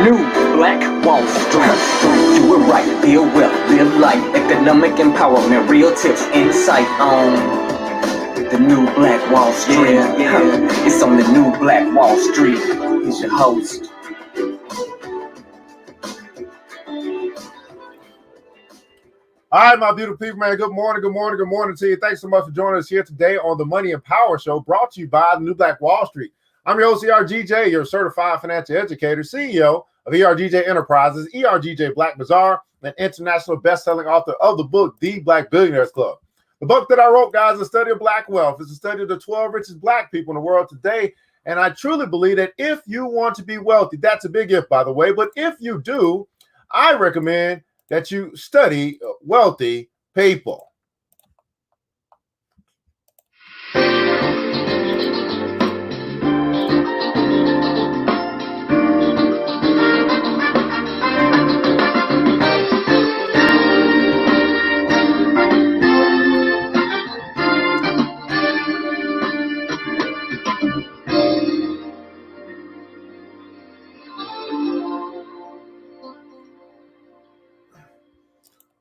new Black Wall Street. Do it right, build wealth, live life, economic empowerment, real tips, insight on the new Black Wall Street. Yeah. It's on the new Black Wall Street. He's your host. All right, my beautiful people, man. Good morning to you. Thanks so much for joining us here today on the Money and Power Show, brought to you by the New Black Wall Street. I'm your host, ERGJ, your certified financial educator, CEO of ERGJ Enterprises, ERGJ Black Bazaar, and international best-selling author of the book, The Black Billionaires Club. The book that I wrote, guys, is a study of Black wealth. It's a study of the 12 richest Black people in the world today. And I truly believe that if you want to be wealthy, that's a big if, by the way, but if you do, I recommend that you study wealthy people.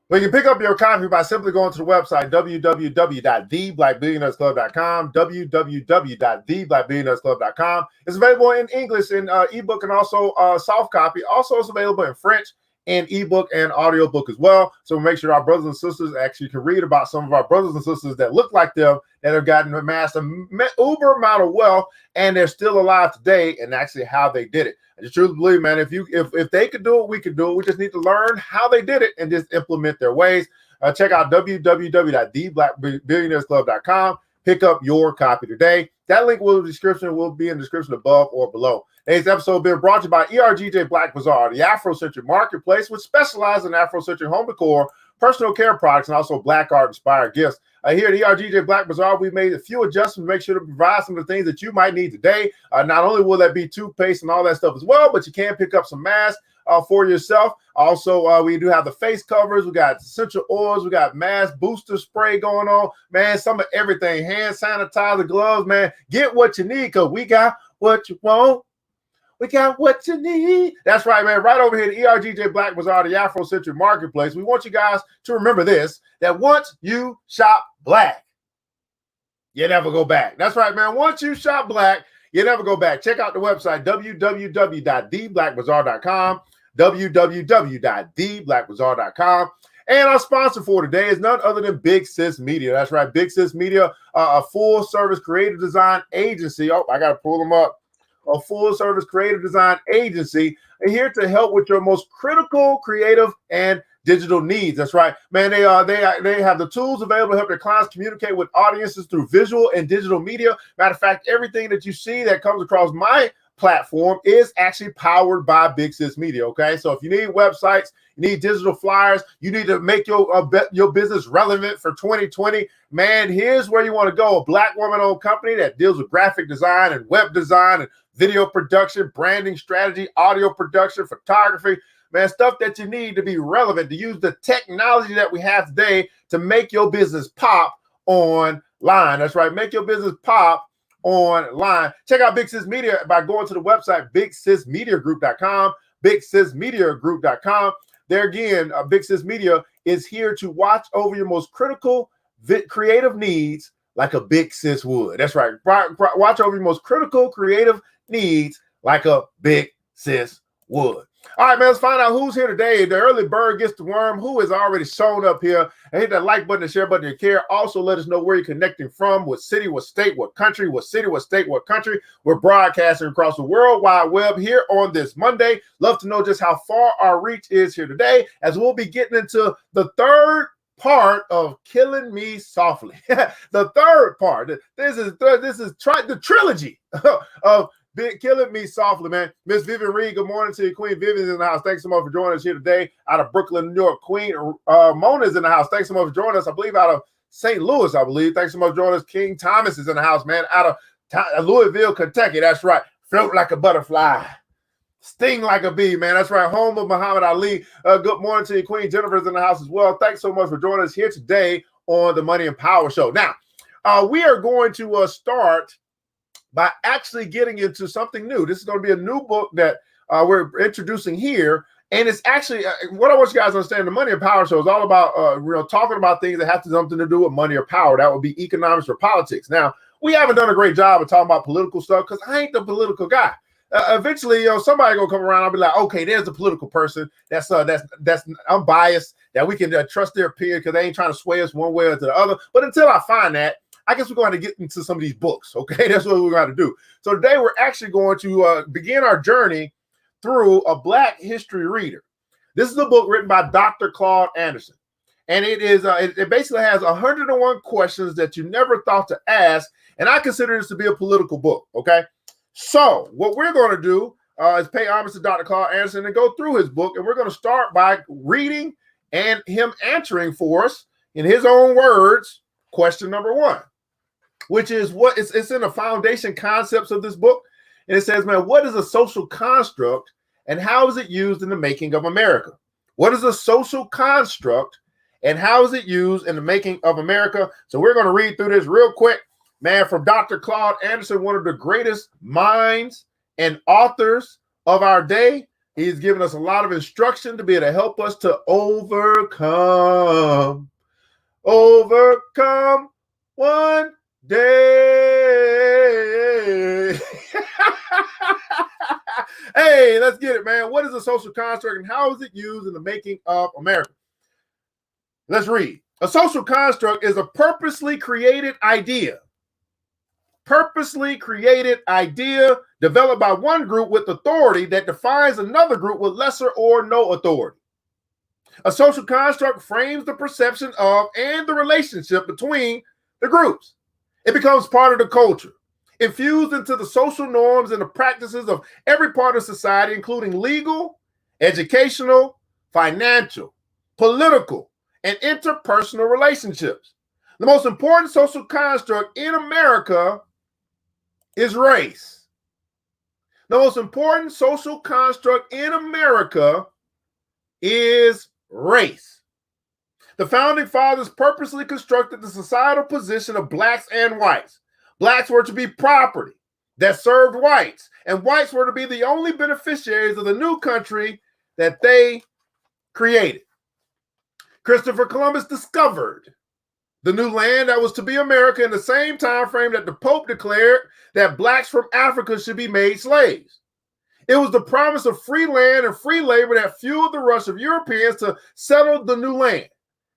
Well, you can pick up your copy by simply going to the website, www.theblackbillionairesclub.com, www.theblackbillionairesclub.com. It's available in English in ebook and also soft copy. Also, it's available in French in ebook and audiobook as well. So make sure our brothers and sisters actually can read about some of our brothers and sisters that look like them, that have gotten amassed an uber amount of wealth, and they're still alive today, and actually how they did it. I just truly believe, man, if they could do it, we could do it. We just need to learn how they did it and just implement their ways. Check out www.theblackbillionairesclub.com. Pick up your copy today. That link will be in the description above or below. Today's episode has been brought to you by ERGJ Black Bazaar, the Afrocentric marketplace, which specializes in Afrocentric home decor, personal care products, and also Black art-inspired gifts. Here at ERGJ Black Bazaar, we made a few adjustments to make sure to provide some of the things that you might need today. Not only will that be toothpaste and all that stuff as well, but you can pick up some masks for yourself. Also, we do have the face covers. We got essential oils. We got mask booster spray going on. Man, some of everything. Hand sanitizer, gloves, man. Get what you need because we got what you want. We got what you need. That's right, man. Right over here at ERGJ Black Bazaar, the Afrocentric marketplace. We want you guys to remember this, that once you shop Black, you never go back. That's right, man. Once you shop Black, you never go back. Check out the website, www.theblackbazaar.com, www.theblackbazaar.com. And our sponsor for today is none other than Big Sis Media. That's right, Big Sis Media, a full-service creative design agency. Oh, I got to pull them up. A full-service creative design agency, and here to help with your most critical creative and digital needs. That's right, man. They have the tools available to help their clients communicate with audiences through visual and digital media. Matter of fact, everything that you see that comes across my platform is actually powered by Big Sis Media. Okay, so if you need websites, you need digital flyers, you need to make your business relevant for 2020, man, here's where you want to go. A Black woman-owned company that deals with graphic design and web design and video production, branding strategy, audio production, photography, man, stuff that you need to be relevant, to use the technology that we have today to make your business pop online. That's right, make your business pop online. Check out Big Sis Media by going to the website, bigsismediagroup.com, bigsismediagroup.com. There again, Big Sis Media is here to watch over your most critical creative needs like a big sis would. That's right. Watch over your most critical creative needs like a big sis would. All right, man, let's find out who's here today. The early bird gets the worm. Who has already shown up here? And hit that like button, the share button, your care. Also, let us know where you're connecting from, what city, what state, what country, what city, what state, what country. We're broadcasting across the World Wide Web here on this Monday. Love to know just how far our reach is here today, as we'll be getting into the third part of Killing Me Softly. The third part. This is the trilogy of Killing Me Softly, man. Miss Vivian Reed, good morning to you. Queen Vivian's in the house. Thanks so much for joining us here today out of Brooklyn, New York. Queen Mona's in the house. Thanks so much for joining us. I believe out of St. Louis, I believe. Thanks so much for joining us. King Thomas is in the house, man, out of Louisville, Kentucky. That's right. Float like a butterfly. Sting like a bee, man. That's right. Home of Muhammad Ali. Good morning to you. Queen Jennifer's in the house as well. Thanks so much for joining us here today on the Money and Power Show. Now, we are going to start by actually getting into something new. This is going to be a new book that we're introducing here. And it's actually what I want you guys to understand. The Money and Power Show is all about talking about things that have something to do with money or power. That would be economics or politics. Now, we haven't done a great job of talking about political stuff because I ain't the political guy. Eventually, somebody gonna come around. I'll be like, okay, there's the political person. That's unbiased. That we can trust their opinion because they ain't trying to sway us one way or to the other. But until I find that, I guess we're going to get into some of these books. Okay, that's what we're going to do. So today we're actually going to begin our journey through a Black History Reader. This is a book written by Dr. Claude Anderson. And it is it basically has 101 questions that you never thought to ask. And I consider this to be a political book. Okay. So what we're going to do is pay homage to Dr. Claude Anderson and go through his book. And we're going to start by reading and him answering for us in his own words, question number 1, which is what it's in the foundation concepts of this book. And it says, man, what is a social construct and how is it used in the making of America? What is a social construct and how is it used in the making of America? So we're going to read through this real quick, man, from Dr. Claude Anderson, one of the greatest minds and authors of our day. He's given us a lot of instruction to be able to help us to overcome one day. Hey, let's get it, man. What is a social construct and how is it used in the making of America? Let's read. A social construct is a purposely created idea. Purposely created idea developed by one group with authority that defines another group with lesser or no authority. A social construct frames the perception of and the relationship between the groups. It becomes part of the culture, infused into the social norms and the practices of every part of society, including legal, educational, financial, political, and interpersonal relationships. The most important social construct in America is race. The most important social construct in America is race. The founding fathers purposely constructed the societal position of blacks and whites. Blacks were to be property that served whites, and whites were to be the only beneficiaries of the new country that they created. Christopher Columbus discovered the new land that was to be America in the same time frame that the Pope declared that blacks from Africa should be made slaves. It was the promise of free land and free labor that fueled the rush of Europeans to settle the new land.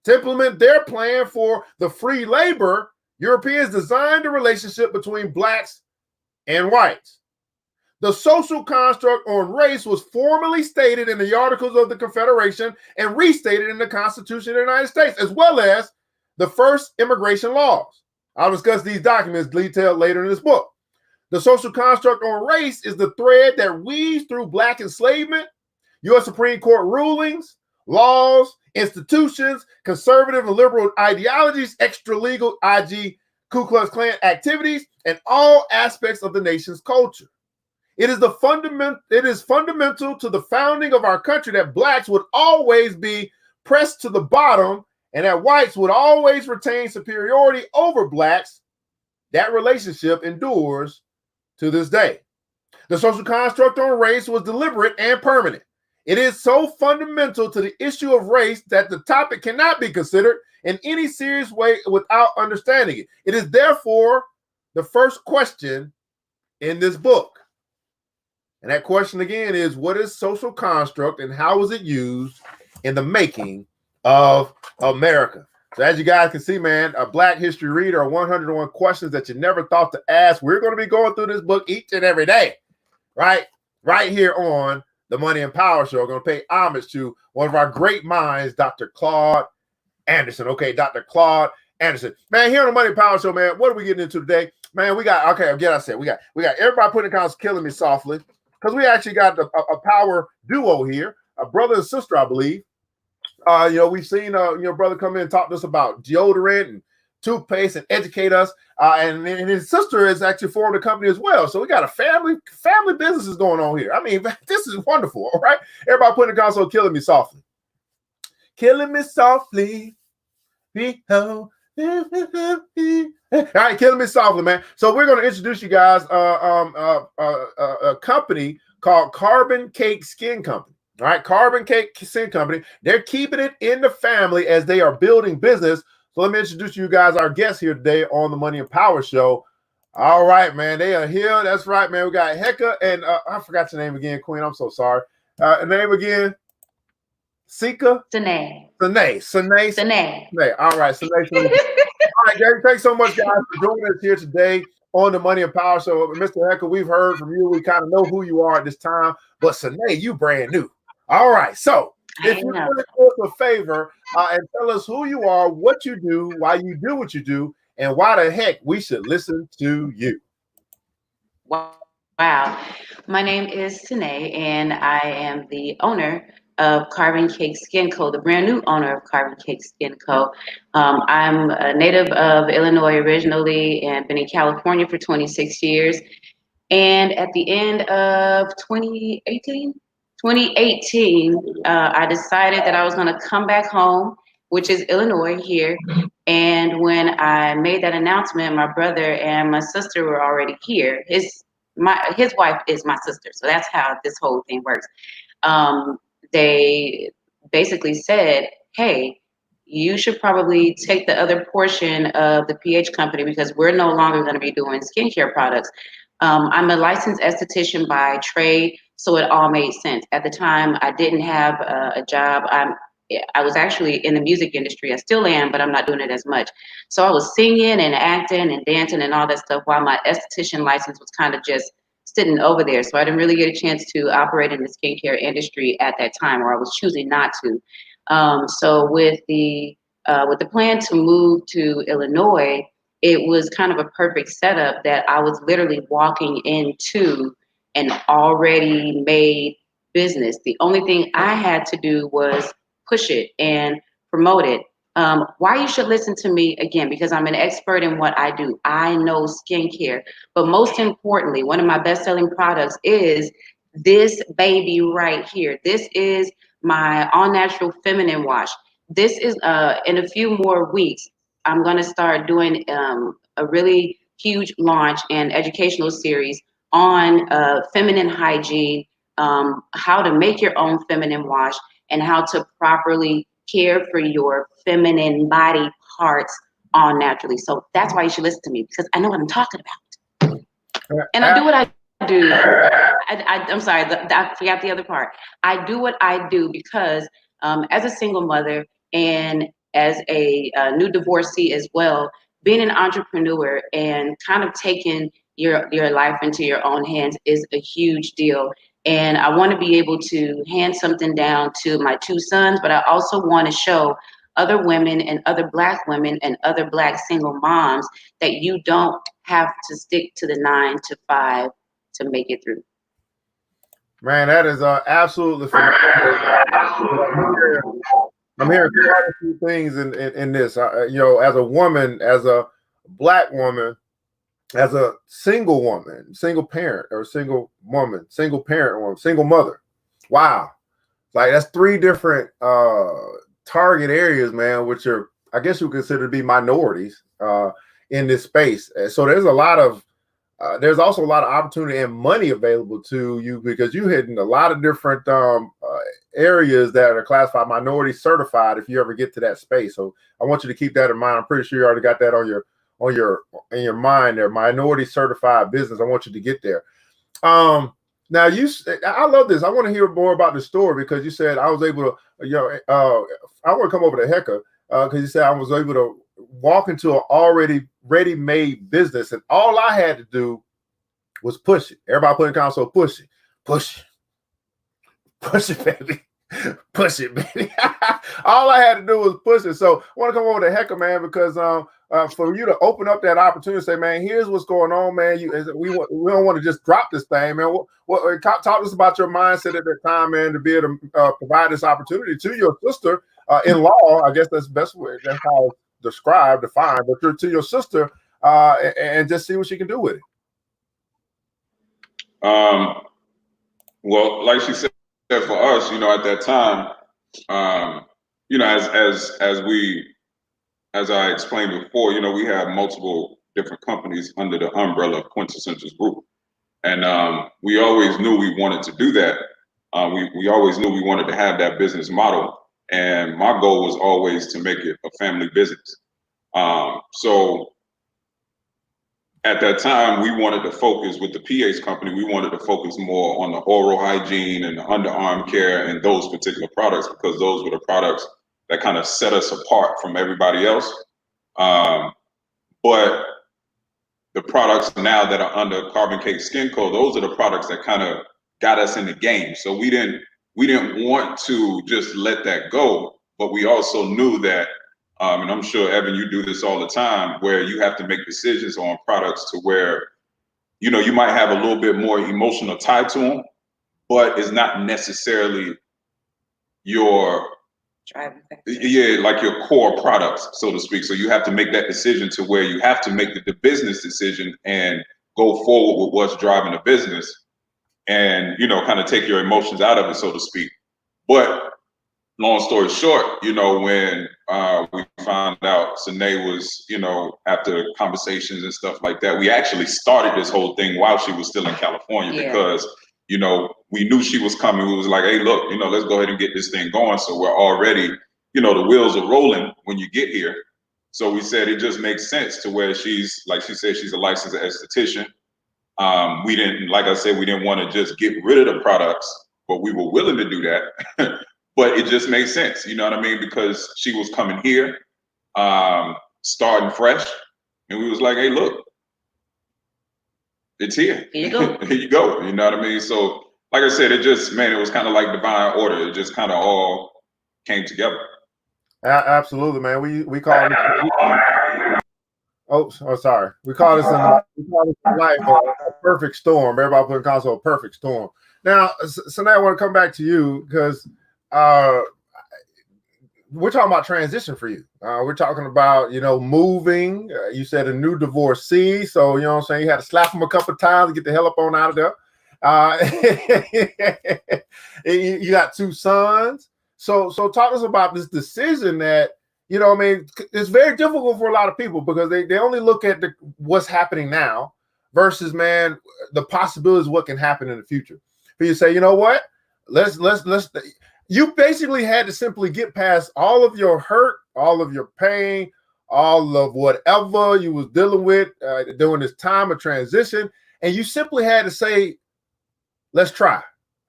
To implement their plan for the free labor, Europeans designed a relationship between blacks and whites. The social construct on race was formally stated in the Articles of the Confederation and restated in the Constitution of the United States, as well as the first immigration laws. I'll discuss these documents detailed later in this book. The social construct on race is the thread that weaves through black enslavement, U.S. Supreme Court rulings, laws, institutions, conservative and liberal ideologies, extra-legal IG Ku Klux Klan activities, and all aspects of the nation's culture. It is fundamental to the founding of our country that blacks would always be pressed to the bottom and that whites would always retain superiority over blacks. That relationship endures to this day. The social construct on race was deliberate and permanent. It is so fundamental to the issue of race that the topic cannot be considered in any serious way without understanding it. It is therefore the first question in this book. And that question again is, what is social construct and how is it used in the making of America? So as you guys can see, man, a Black History Reader, 101 questions that you never thought to ask. We're going to be going through this book each and every day, right here on the Money and Power Show. We're going to pay homage to one of our great minds, Dr. Claude Anderson. Okay, Dr. Claude Anderson. Man, here on the Money and Power Show, man, what are we getting into today? Man, we got, okay, again, I said, we got everybody putting accounts killing me softly because we actually got a power duo here, a brother and sister, I believe. We've seen brother come in and talk to us about deodorant and toothpaste and educate us. And his sister has actually formed a company as well. So we got a family businesses going on here. I mean, this is wonderful. All right. Everybody putting the console killing me softly. Killing me softly. All right, killing me softly, man. So we're going to introduce you guys a company called Carbon Cake Skin Company. All right, Carbon Cake Skin Company. They're keeping it in the family as they are building business. So let me introduce you guys, our guests here today on the Money and Power Show. All right, man, they are here. That's right, man. We got Heka and I forgot your name again, Queen. I'm so sorry. Name again? Sika? Sine. Sine. All right, Sine. All right, Gary, thanks so much, guys, for joining us here today on the Money and Power Show. Mr. Heka, we've heard from you. We kind of know who you are at this time, but Sine, you brand new. All right, so if you want to do us a favor and tell us who you are, what you do, why you do what you do, and why the heck we should listen to you. Wow. My name is Sine, and I am the owner of Carbon Cake Skin Co., the brand new owner of Carbon Cake Skin Co. I'm a native of Illinois originally and been in California for 26 years. And at the end of 2018, I decided that I was going to come back home, which is Illinois here. And when I made that announcement, my brother and my sister were already here. His wife is my sister, so that's how this whole thing works. They basically said, hey, you should probably take the other portion of the PH company because we're no longer going to be doing skincare products. I'm a licensed esthetician by trade, so it all made sense. At the time, I didn't have a job. I was actually in the music industry. I still am, but I'm not doing it as much. So I was singing and acting and dancing and all that stuff while my esthetician license was kind of just sitting over there. So I didn't really get a chance to operate in the skincare industry at that time, or I was choosing not to. So with the plan to move to Illinois, it was kind of a perfect setup that I was literally walking into an already made business. The only thing I had to do was push it and promote it. Why you should listen to me again, because I'm an expert in what I do. I know skincare, but most importantly, one of my best-selling products is this baby right here. This is my all-natural feminine wash. This is in a few more weeks, I'm going to start doing a really huge launch and educational series on feminine hygiene, how to make your own feminine wash, and how to properly care for your feminine body parts all naturally. So that's why you should listen to me, because I know what I'm talking about. And I do what I do. I'm sorry, I forgot the other part. I do what I do because as a single mother and as a new divorcee as well, being an entrepreneur and kind of taking your life into your own hands is a huge deal. And I want to be able to hand something down to my two sons, but I also want to show other women and other Black women and other Black single moms that you don't have to stick to the 9 to 5 to make it through. Man, that is absolutely phenomenal. I'm hearing quite a few things in this. As a woman, as a Black woman, as a single woman, single parent, or single woman, single parent, or single mother. Wow. Like that's 3 different target areas, man, which are, I guess you consider to be minorities in this space. So there's a lot of there's also a lot of opportunity and money available to you because you hit in a lot of different areas that are classified minority certified if you ever get to that space. So I want you to keep that in mind. I'm pretty sure you already got that in your mind there, minority certified business. I want you to get there. Now I love this. I want to hear more about the story because you said I was able to, I want to come over to Heka because you said I was able to walk into an already ready-made business and all I had to do was push it. Everybody put in console, push it, baby. Push it, baby. All I had to do was push it. So I want to come over to Heka, man, because for you to open up that opportunity and say, man, here's what's going on, man. We don't want to just drop this thing, man. Talk to us about your mindset at that time, man, to be able to provide this opportunity to your sister-in-law. I guess that's the best way. That's how it's defined, but to your sister and just see what she can do with it. Well, like she said, for us, at that time, as I explained before, we have multiple different companies under the umbrella of Quintessentials Group. And we always knew we wanted to do that. We always knew we wanted to have that business model. And my goal was always to make it a family business. So at that time, we wanted to focus with the PH company. We wanted to focus more on the oral hygiene and the underarm care and those particular products, because those were the products that kind of set us apart from everybody else. But the products now that are under Carbon Cake Skin Co., those are the products that kind of got us in the game. So we didn't want to just let that go, but we also knew that, and I'm sure, Evan, you do this all the time, where you have to make decisions on products to where, you know, you might have a little bit more emotional tie to them, but it's not necessarily your like your core products, so to speak. So you have to make that decision to where you have to make the business decision and go forward with what's driving the business, and, you know, kind of take your emotions out of it, so to speak. But long story short, you know, when we found out Sine was, you know, after conversations and stuff like that, we actually started this whole thing while she was still in California, because, you know, we knew she was coming. We was like, hey, look, you know, let's go ahead and get this thing going. So we're already, you know, the wheels are rolling when you get here. So we said it just makes sense to where she's, like she said, she's a licensed esthetician. We didn't, like I said, we didn't want to just get rid of the products, but we were willing to do that. But it just made sense, you know what I mean? Because she was coming here, starting fresh, and we was like, hey, look, it's here. Here you go. Here you go. You know what I mean? So, like I said, it just, man, it was kind of like divine order. It just kind of all came together. Absolutely, man. We call it. Oh, sorry. We call this in life a perfect storm. Everybody put in console a perfect storm. Now, so now I want to come back to you, because we're talking about transition for you. We're talking about, you know, moving. You said a new divorcee, so, you know what I'm saying, you had to slap him a couple of times to get the hell up on out of there. You got 2 sons. So talk to us about this decision that, you know, I mean, it's very difficult for a lot of people, because they only look at what's happening now versus, man, the possibilities of what can happen in the future. For you to say, you know what, let's you basically had to simply get past all of your hurt, all of your pain, all of whatever you was dealing with during this time of transition, and you simply had to say, let's try.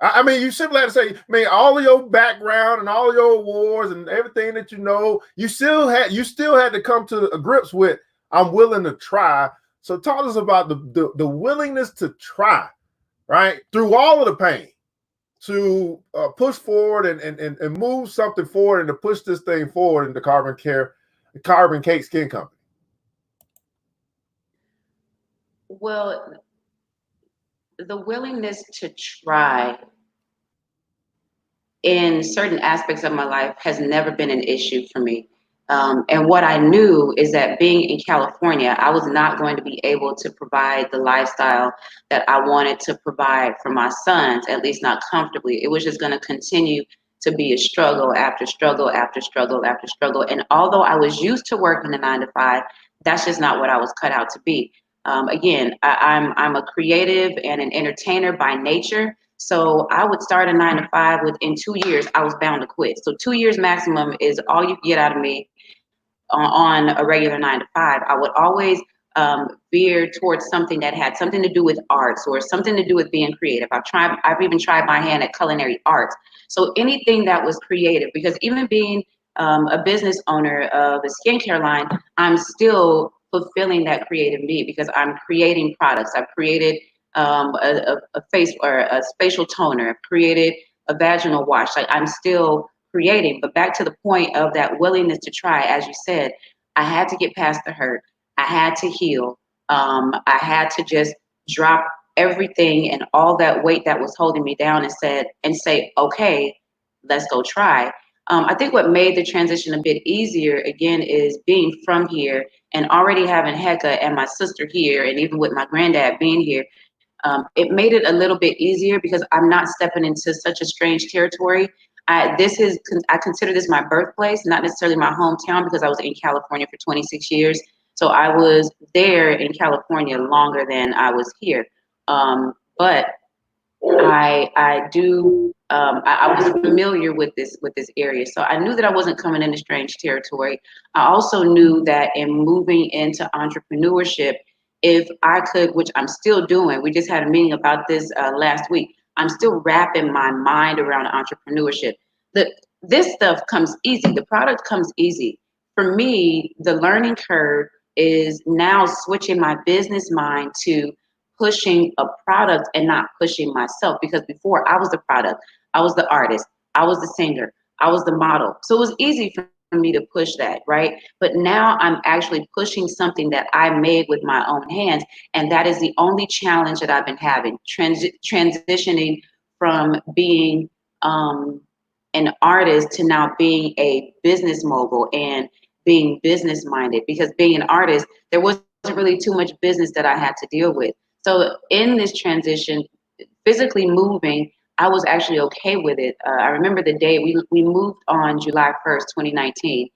I mean, you simply had to say, man, all of your background and all your awards and everything that you know, you still had to come to grips with, I'm willing to try. So talk to us about the willingness to try, right, through all of the pain, to push forward and move something forward, and to push this thing forward into Carbon Cake Skin Company. Well, the willingness to try in certain aspects of my life has never been an issue for me. And what I knew is that being in California, I was not going to be able to provide the lifestyle that I wanted to provide for my sons, at least not comfortably. It was just going to continue to be a struggle after struggle after struggle after struggle. And although I was used to working a 9 to 5, that's just not what I was cut out to be. Again, I'm a creative and an entertainer by nature. So I would start a 9 to 5. Within 2 years, I was bound to quit. So 2 years maximum is all you get out of me on a regular 9 to 5. I would always veer towards something that had something to do with arts or something to do with being creative. I've even tried my hand at culinary arts. So anything that was creative, because even being a business owner of a skincare line, I'm still fulfilling that creative need, because I'm creating products. I've created a face or a facial toner. I've created a vaginal wash. Like, I'm still creating. But back to the point of that willingness to try, as you said, I had to get past the hurt. I had to heal. I had to just drop everything and all that weight that was holding me down and say, okay, let's go try. I think what made the transition a bit easier, again, is being from here and already having Hecka and my sister here, and even with my granddad being here. It made it a little bit easier, because I'm not stepping into such a strange territory. I consider this my birthplace, not necessarily my hometown, because I was in California for 26 years. So I was there in California longer than I was here. but I was familiar with this area, so I knew that I wasn't coming into strange territory. I also knew that in moving into entrepreneurship, if I could, which I'm still doing, we just had a meeting about this last week. I'm still wrapping my mind around entrepreneurship. This stuff comes easy. The product comes easy. For me, the learning curve is now switching my business mind to pushing a product and not pushing myself, because before I was the product, I was the artist, I was the singer, I was the model. So it was easy for me to push that, right? But now I'm actually pushing something that I made with my own hands. And that is the only challenge that I've been having, transitioning from being an artist to now being a business mogul and being business minded. Because being an artist, there wasn't really too much business that I had to deal with. So in this transition, physically moving, I was actually okay with it. I remember the day we moved on July 1st, 2019.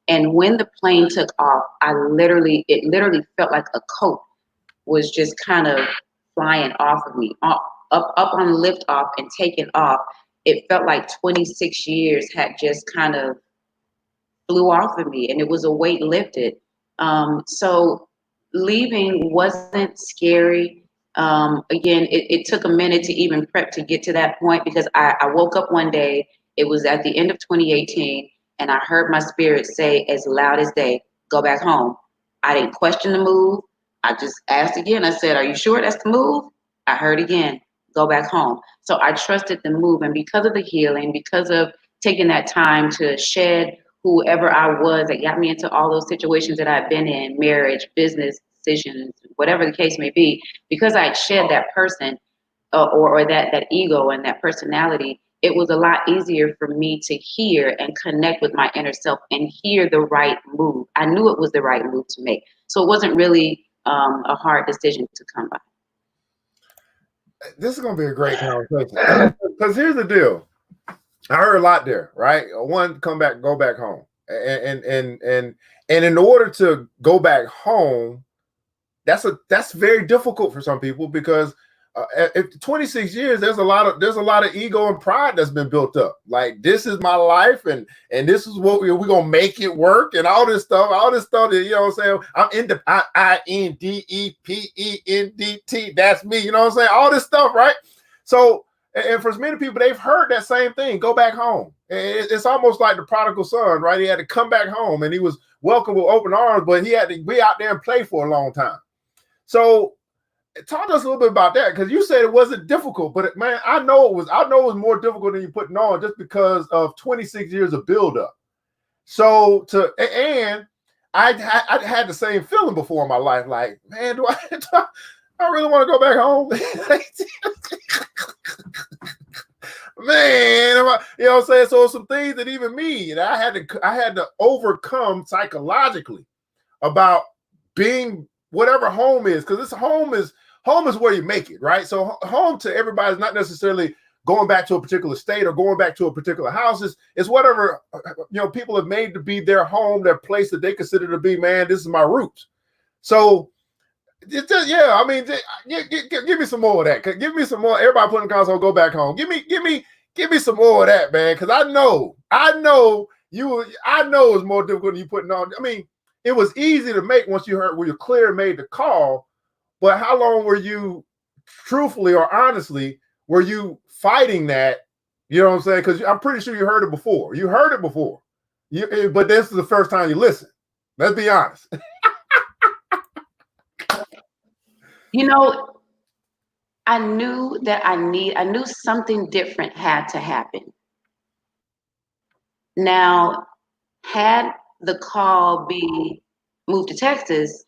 And when the plane took off, it literally felt like a coat was just kind of flying off of me, up on lift off and taking off. It felt like 26 years had just kind of flew off of me, and it was a weight lifted. So leaving wasn't scary. Again, it took a minute to even prep to get to that point, because I woke up one day, it was at the end of 2018, and I heard my spirit say as loud as day, go back home. I didn't question the move. I just asked again. I said, are you sure that's the move? I heard again, go back home. So I trusted the move. And because of the healing, because of taking that time to shed whoever I was that got me into all those situations that I've been in, marriage, business decisions, whatever the case may be, because I shed that person or that ego and that personality, it was a lot easier for me to hear and connect with my inner self and hear the right move. I knew it was the right move to make. So it wasn't really a hard decision to come by. This is going to be a great conversation, because here's the deal. I heard a lot there, right? One, go back home, and in order to go back home, that's very difficult for some people, because if 26 years, there's a lot of ego and pride that's been built up. Like, this is my life, and this is what we're gonna make it work, and all this stuff that, you know what I'm saying? I'm INDEPENDT. That's me, you know what I'm saying? All this stuff, right? So, and for many people, they've heard that same thing, go back home. It's almost like the prodigal son, right? He had to come back home, and he was welcomed with open arms, but he had to be out there and play for a long time. So talk to us a little bit about that, because you said it wasn't difficult, but man, I know it was more difficult than you putting on, just because of 26 years of buildup. So and I had the same feeling before in my life, like, man, do I really want to go back home? Man, you know what I'm saying? So some things that even me, that I had to overcome psychologically about being whatever home is, because home is where you make it, right? So home to everybody is not necessarily going back to a particular state or going back to a particular house. It's whatever, people have made to be their home, their place that they consider to be, man, this is my roots. So give me some more of that. Give me some more. Everybody put in the console, go back home. Give me some more of that, man, because I know it's more difficult than you putting on. I mean, it was easy to make once you clear and made the call, but how long were you, truthfully or honestly, were you fighting that? You know what I'm saying? Because I'm pretty sure you heard it before. But this is the first time you listen. Let's be honest. I knew something different had to happen. Now, had the call be moved to Texas,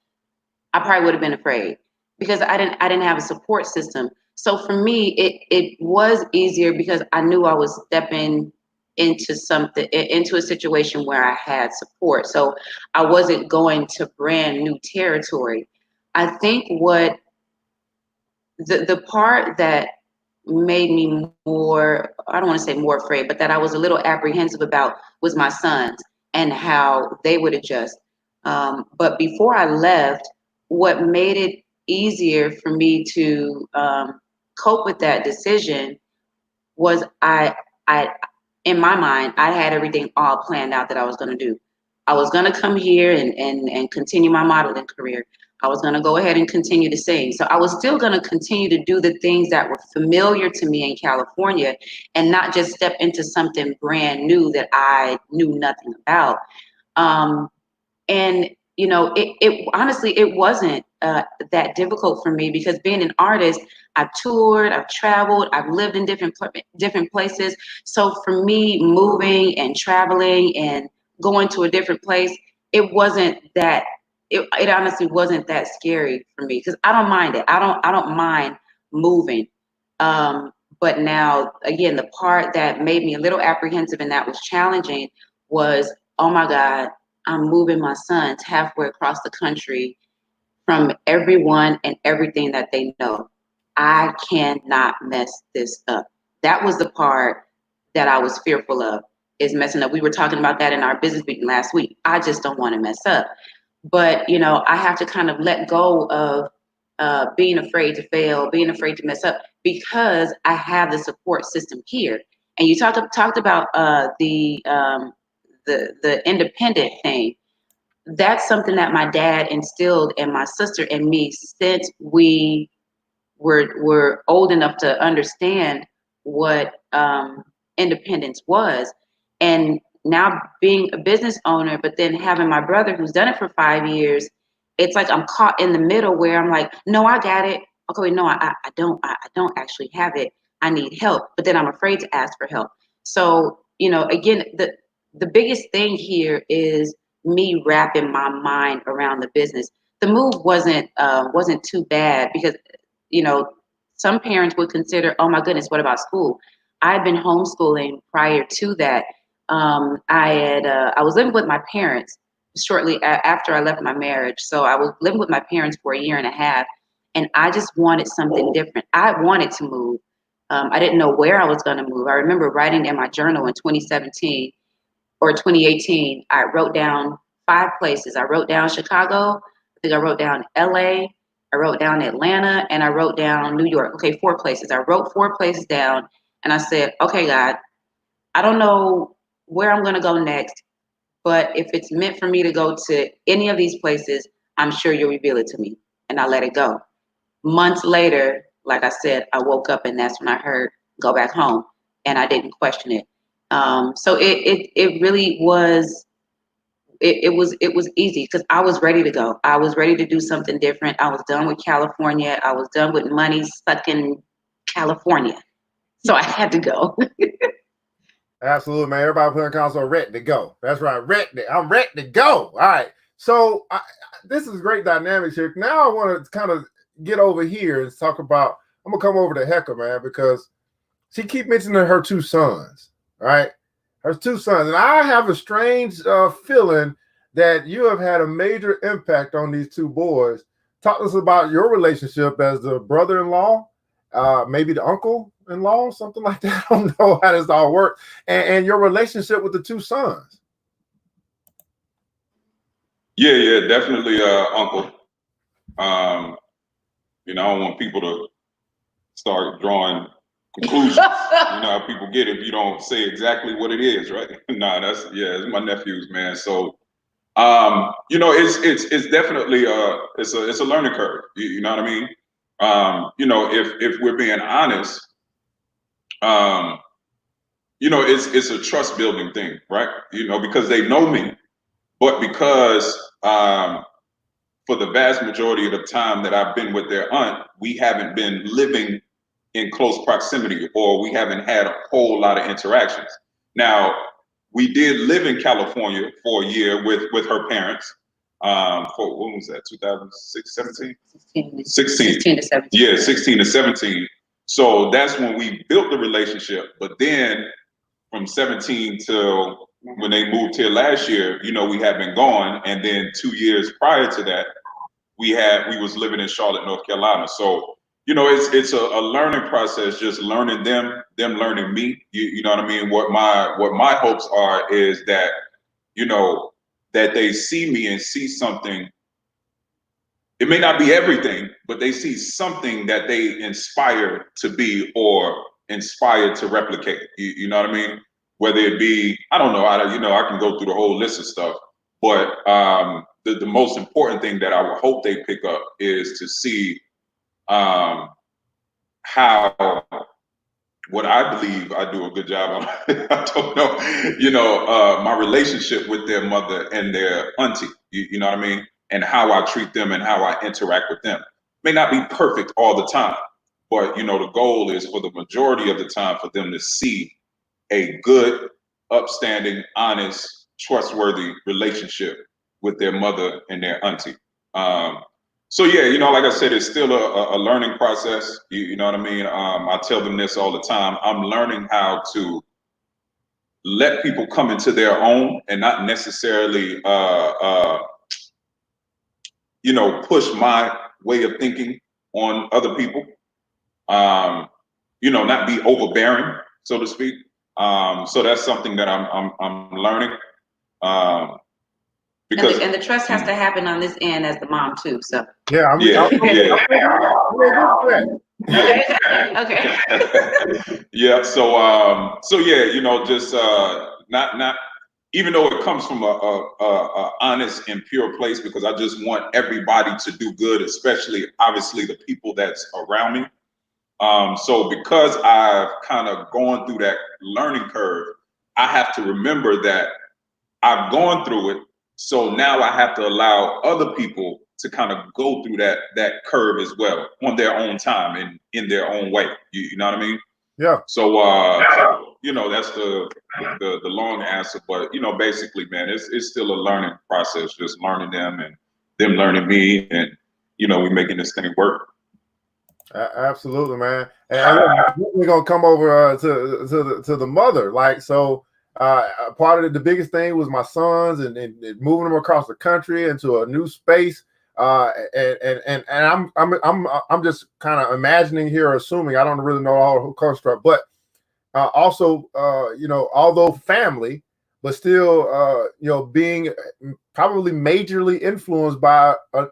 I probably would have been afraid, because I didn't have a support system. So for me, it was easier, because I knew I was stepping into a situation where I had support. So I wasn't going to brand new territory. I think what the part that made me more, I don't want to say more afraid, but that I was a little apprehensive about was my sons and how they would adjust. But before I left, what made it easier for me to cope with that decision was I in my mind, I had everything all planned out that I was going to do. I was going to come here and continue my modeling career. I was going to go ahead and continue to sing. So I was still going to continue to do the things that were familiar to me in California and not just step into something brand new that I knew nothing about. And you know, it honestly, it wasn't that difficult for me because being an artist, I've toured, I've traveled, I've lived in different places. So for me, moving and traveling and going to a different place, it wasn't that. It honestly wasn't that scary for me because I don't mind it. I don't mind moving. But now, again, the part that made me a little apprehensive and that was challenging was, oh my God, I'm moving my sons halfway across the country from everyone and everything that they know. I cannot mess this up. That was the part that I was fearful of, is messing up. We were talking about that in our business meeting last week. I just don't want to mess up. But, you know, I have to kind of let go of being afraid to fail, being afraid to mess up, because I have the support system here. And you talked about the independent thing. That's something that my dad instilled in my sister and me since we were old enough to understand what independence was. And now being a business owner, but then having my brother who's done it for 5 years, it's like I'm caught in the middle where I'm like, no, I got it. Okay, wait, no, I don't actually have it. I need help, but then I'm afraid to ask for help. So, you know, again, the biggest thing here is me wrapping my mind around the business. The move wasn't too bad because, you know, some parents would consider, oh my goodness, what about school? I've been homeschooling prior to that. I was living with my parents shortly after I left my marriage. So I was living with my parents for 1.5 years, and I just wanted something different. I wanted to move. I didn't know where I was going to move. I remember writing in my journal in 2017 or 2018, I wrote down 5 places. I wrote down Chicago. I think I wrote down LA. I wrote down Atlanta, and I wrote down New York. Okay, 4 places. I wrote 4 places down, and I said, okay, God, I don't know where I'm going to go next, but if it's meant for me to go to any of these places, I'm sure you'll reveal it to me. And I let it go. Months later, like I said, I woke up and that's when I heard go back home, and I didn't question it. So it really was, it was easy because I was ready to go. I was ready to do something different. I was done with California. I was done with money stuck in California. So I had to go. Absolutely, man. Everybody put on console ready to go. That's right. Ready. I'm ready to go. All right. So this is great dynamics here. Now I want to kind of get over here and talk about, I'm going to come over to Hecka, man, because she keep mentioning her 2 sons, right? Her 2 sons. And I have a strange feeling that you have had a major impact on these 2 boys. Talk to us about your relationship as the brother-in-law, maybe the uncle-in-law, something like that. I don't know how this all works. And your relationship with the 2 sons. Yeah, definitely, uncle. You know, I don't want people to start drawing conclusions. You know how people get if you don't say exactly what it is, right? Nah, it's my nephews, man. So, you know, it's definitely it's a learning curve. You know what I mean? You know, if we're being honest, you know, it's a trust building thing, right? You know, because they know me, but because for the vast majority of the time that I've been with their aunt, we haven't been living in close proximity, or we haven't had a whole lot of interactions. Now, we did live in California for a year with her parents. For when was that? 2006, 17? 16 to 17. Yeah, 16 to 17. So that's when we built the relationship. But then from 17 till when they moved here last year, you know, we had been gone. And then 2 years prior to that, we was living in Charlotte, North Carolina. So, you know, it's a learning process, just learning them learning me. You know what I mean? What my hopes are is that, you know, that they see me and see something it may not be everything, but they see something that they inspire to be or inspired to replicate. You know what I mean? Whether it be, I don't know, I can go through the whole list of stuff, but the most important thing that I would hope they pick up is to see how what I believe I do a good job on. I don't know, my relationship with their mother and their auntie. You know what I mean? And how I treat them and how I interact with them. May not be perfect all the time, but the goal is for the majority of the time for them to see a good, upstanding, honest, trustworthy relationship with their mother and their auntie. So yeah, like I said, it's still a learning process. You know what I mean? I tell them this all the time. I'm learning how to let people come into their own and not necessarily push my way of thinking on other people. Not be overbearing, so to speak. So that's something that I'm learning. Because and the trust has to happen on this end as the mom too. So Yeah, I mean, okay. Yeah. So yeah, just not even though it comes from a honest and pure place, because I just want everybody to do good, especially obviously the people that's around me. So because I've kind of gone through that learning curve, I have to remember that I've gone through it. So now I have to allow other people to kind of go through that curve as well on their own time and in their own way. You know what I mean? Yeah. So that's the long answer, but basically, man, it's still a learning process, just learning them and them learning me, and we making this thing work. Absolutely, man. And we're gonna come over to the mother. Like, so part of the biggest thing was my sons and moving them across the country into a new space. And I'm just kind of imagining here, assuming I don't really know all the construct, but also although family, but still being probably majorly influenced by a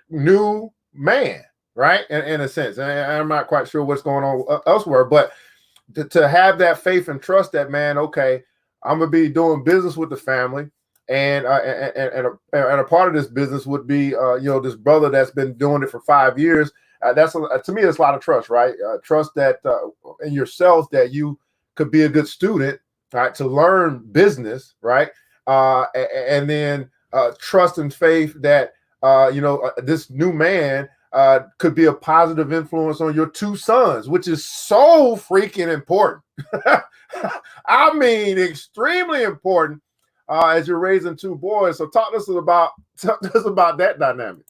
new man. Right, in a sense, and I'm not quite sure what's going on elsewhere, but to have that faith and trust that, man, okay, I'm gonna be doing business with the family, and a part of this business would be this brother that's been doing it for 5 years. To me, it's a lot of trust, right? Trust that in yourself, that you could be a good student, right, to learn business, right, and then trust and faith that this new man could be a positive influence on your two sons, which is so freaking important. I mean, extremely important as you're raising two boys. So talk to us about that dynamic.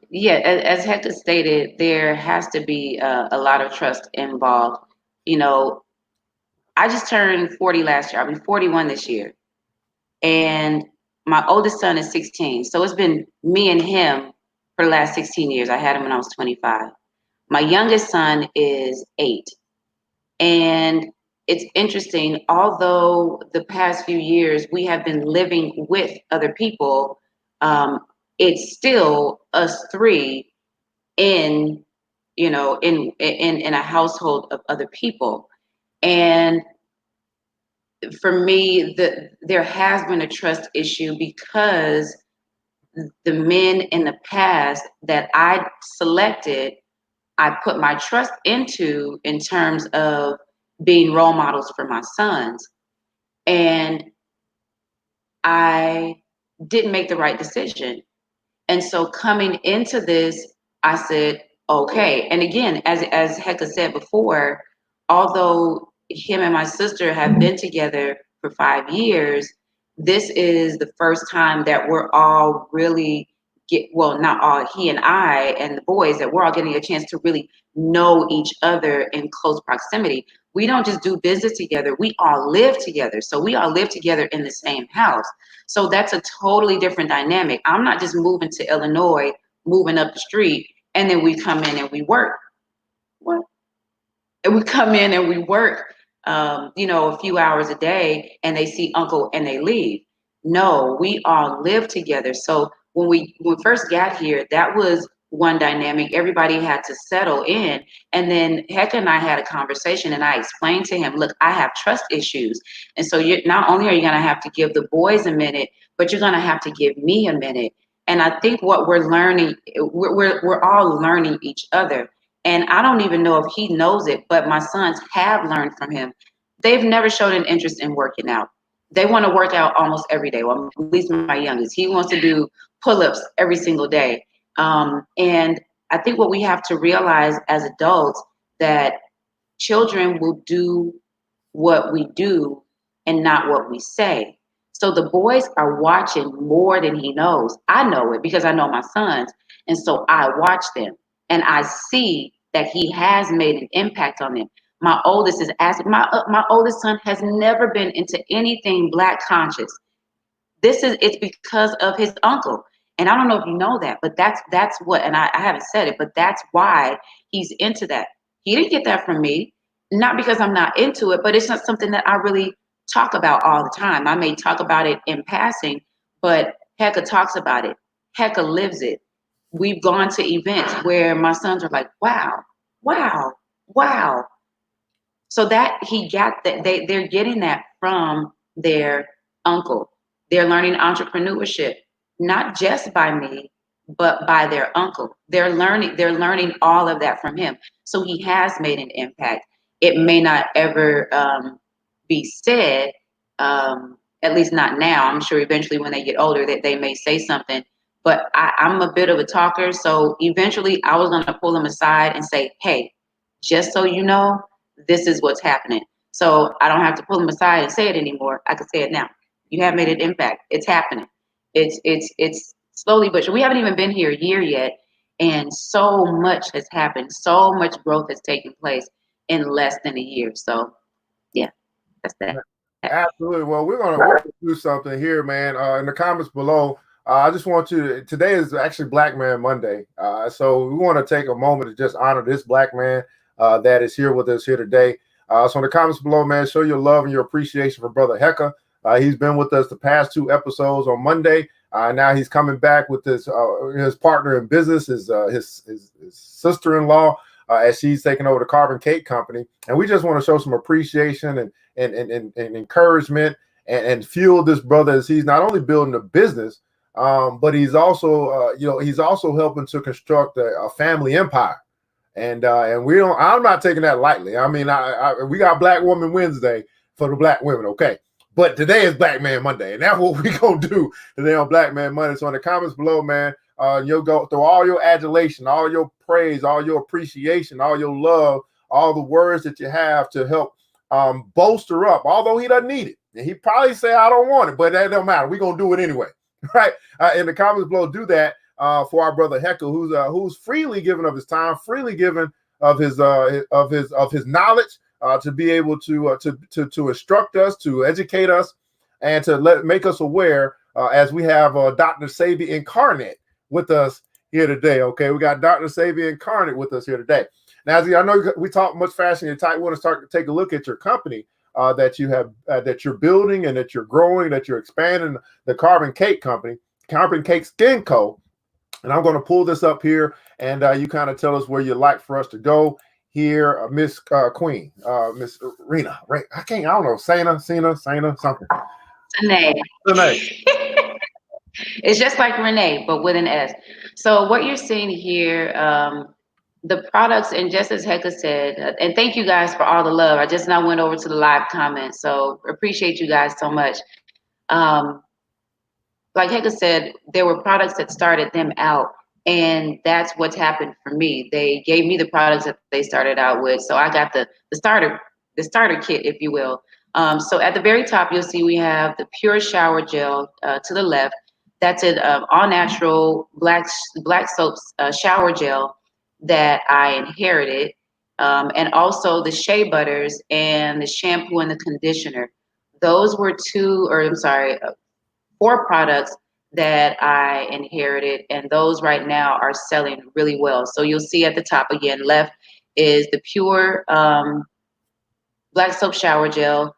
Yeah, as Hector stated, there has to be a lot of trust involved. I just turned 40 last year. I'll be 41 this year. And my oldest son is 16. So it's been me and him for the last 16 years. I had him when I was 25. My youngest son is 8. And it's interesting, although the past few years we have been living with other people, it's still us three in a household of other people. And for me, there has been a trust issue because the men in the past that I selected, I put my trust into in terms of being role models for my sons. And I didn't make the right decision. And so coming into this, I said, okay. And again, as Hector said before, although him and my sister have been together for 5 years, this is the first time that we're all really not all, he and I and the boys, that we're all getting a chance to really know each other in close proximity. We don't just do business together, we all live together. So we all live together in the same house. So that's a totally different dynamic. I'm not just moving to Illinois, moving up the street, and then we come in and we work. What? And we come in and we work, a few hours a day, and they see uncle and they leave. No, we all live together. So when we first got here, that was one dynamic. Everybody had to settle in. And then Hecka and I had a conversation and I explained to him, look, I have trust issues. And so you're not only are you gonna have to give the boys a minute, but you're gonna have to give me a minute. And I think what we're learning, we're all learning each other. And I don't even know if he knows it, but my sons have learned from him. They've never showed an interest in working out. They want to work out almost every day. Well, at least my youngest, he wants to do pull-ups every single day. And I think what we have to realize as adults that children will do what we do and not what we say. So the boys are watching more than he knows. I know it because I know my sons. And so I watch them and I see that he has made an impact on them. My oldest is asking, my oldest son has never been into anything Black conscious. It's because of his uncle. And I don't know if you know that, but that's what, and I haven't said it, but that's why he's into that. He didn't get that from me, not because I'm not into it, but it's not something that I really talk about all the time. I may talk about it in passing, but Hecka talks about it. Hecka lives it. We've gone to events where my sons are like, wow, wow, wow. So that he got that they're getting that from their uncle. They're learning entrepreneurship, not just by me, but by their uncle. They're learning all of that from him. So he has made an impact. It may not ever be said, at least not now. I'm sure eventually when they get older that they may say something. But I'm a bit of a talker, so eventually I was going to pull them aside and say, "Hey, just so you know, this is what's happening." So I don't have to pull them aside and say it anymore. I can say it now. You have made an impact. It's happening. It's slowly, but we haven't even been here a year yet, and so much has happened. So much growth has taken place in less than a year. So, yeah, that's that. Absolutely. Well, we're gonna do something here, man. In the comments below, I just want to. Today is actually Black Man Monday, so we want to take a moment to just honor this Black man that is here with us here today. So in the comments below, man, show your love and your appreciation for Brother Hecka. He's been with us the past 2 episodes on Monday. Now he's coming back with his partner in business, his sister-in-law, as she's taking over the Carbon Cake Company. And we just want to show some appreciation and encouragement and fuel this brother as he's not only building a business, but he's also he's also helping to construct a family empire. And we don't. I'm not taking that lightly. I mean, we got Black Woman Wednesday for the Black women, okay? But today is Black Man Monday, and that's what we gonna do today on Black Man Monday. So in the comments below, man, you'll go through all your adulation, all your praise, all your appreciation, all your love, all the words that you have to help bolster up. Although he doesn't need it, and he probably say I don't want it, but that don't matter. We're gonna do it anyway, right? In the comments below, do that for our brother Hecka, who's freely given of his time, freely given of his knowledge. To be able to instruct us, to educate us, and to make us aware as we have Dr. Sebi Incarnate with us here today. Okay, we got Dr. Sebi Incarnate with us here today. Now, as I know we talk much faster and tight, we want to start to take a look at your company that you have that you're building and that you're growing, that you're expanding, the Carbon Cake Company, Carbon Cake Skin Co. And I'm going to pull this up here, and you kind of tell us where you'd like for us to go. Here, Miss Queen, Miss Rena, right? I don't know, Sana, something. Renee. It's just like Renee, but with an S. So what you're seeing here, the products, and just as Hecka said, and thank you guys for all the love. I just now went over to the live comments, so appreciate you guys so much. Like Hecka said, there were products that started them out. And that's what's happened for me. They gave me the products that they started out with. So I got the starter kit, if you will. So at the very top, you'll see we have the Pure Shower Gel to the left. That's an all-natural black soap shower gel that I inherited. And also the shea butters and the shampoo and the conditioner. Those were 4 products that I inherited, and those right now are selling really well. So you'll see at the top again, left is the Pure black soap shower gel.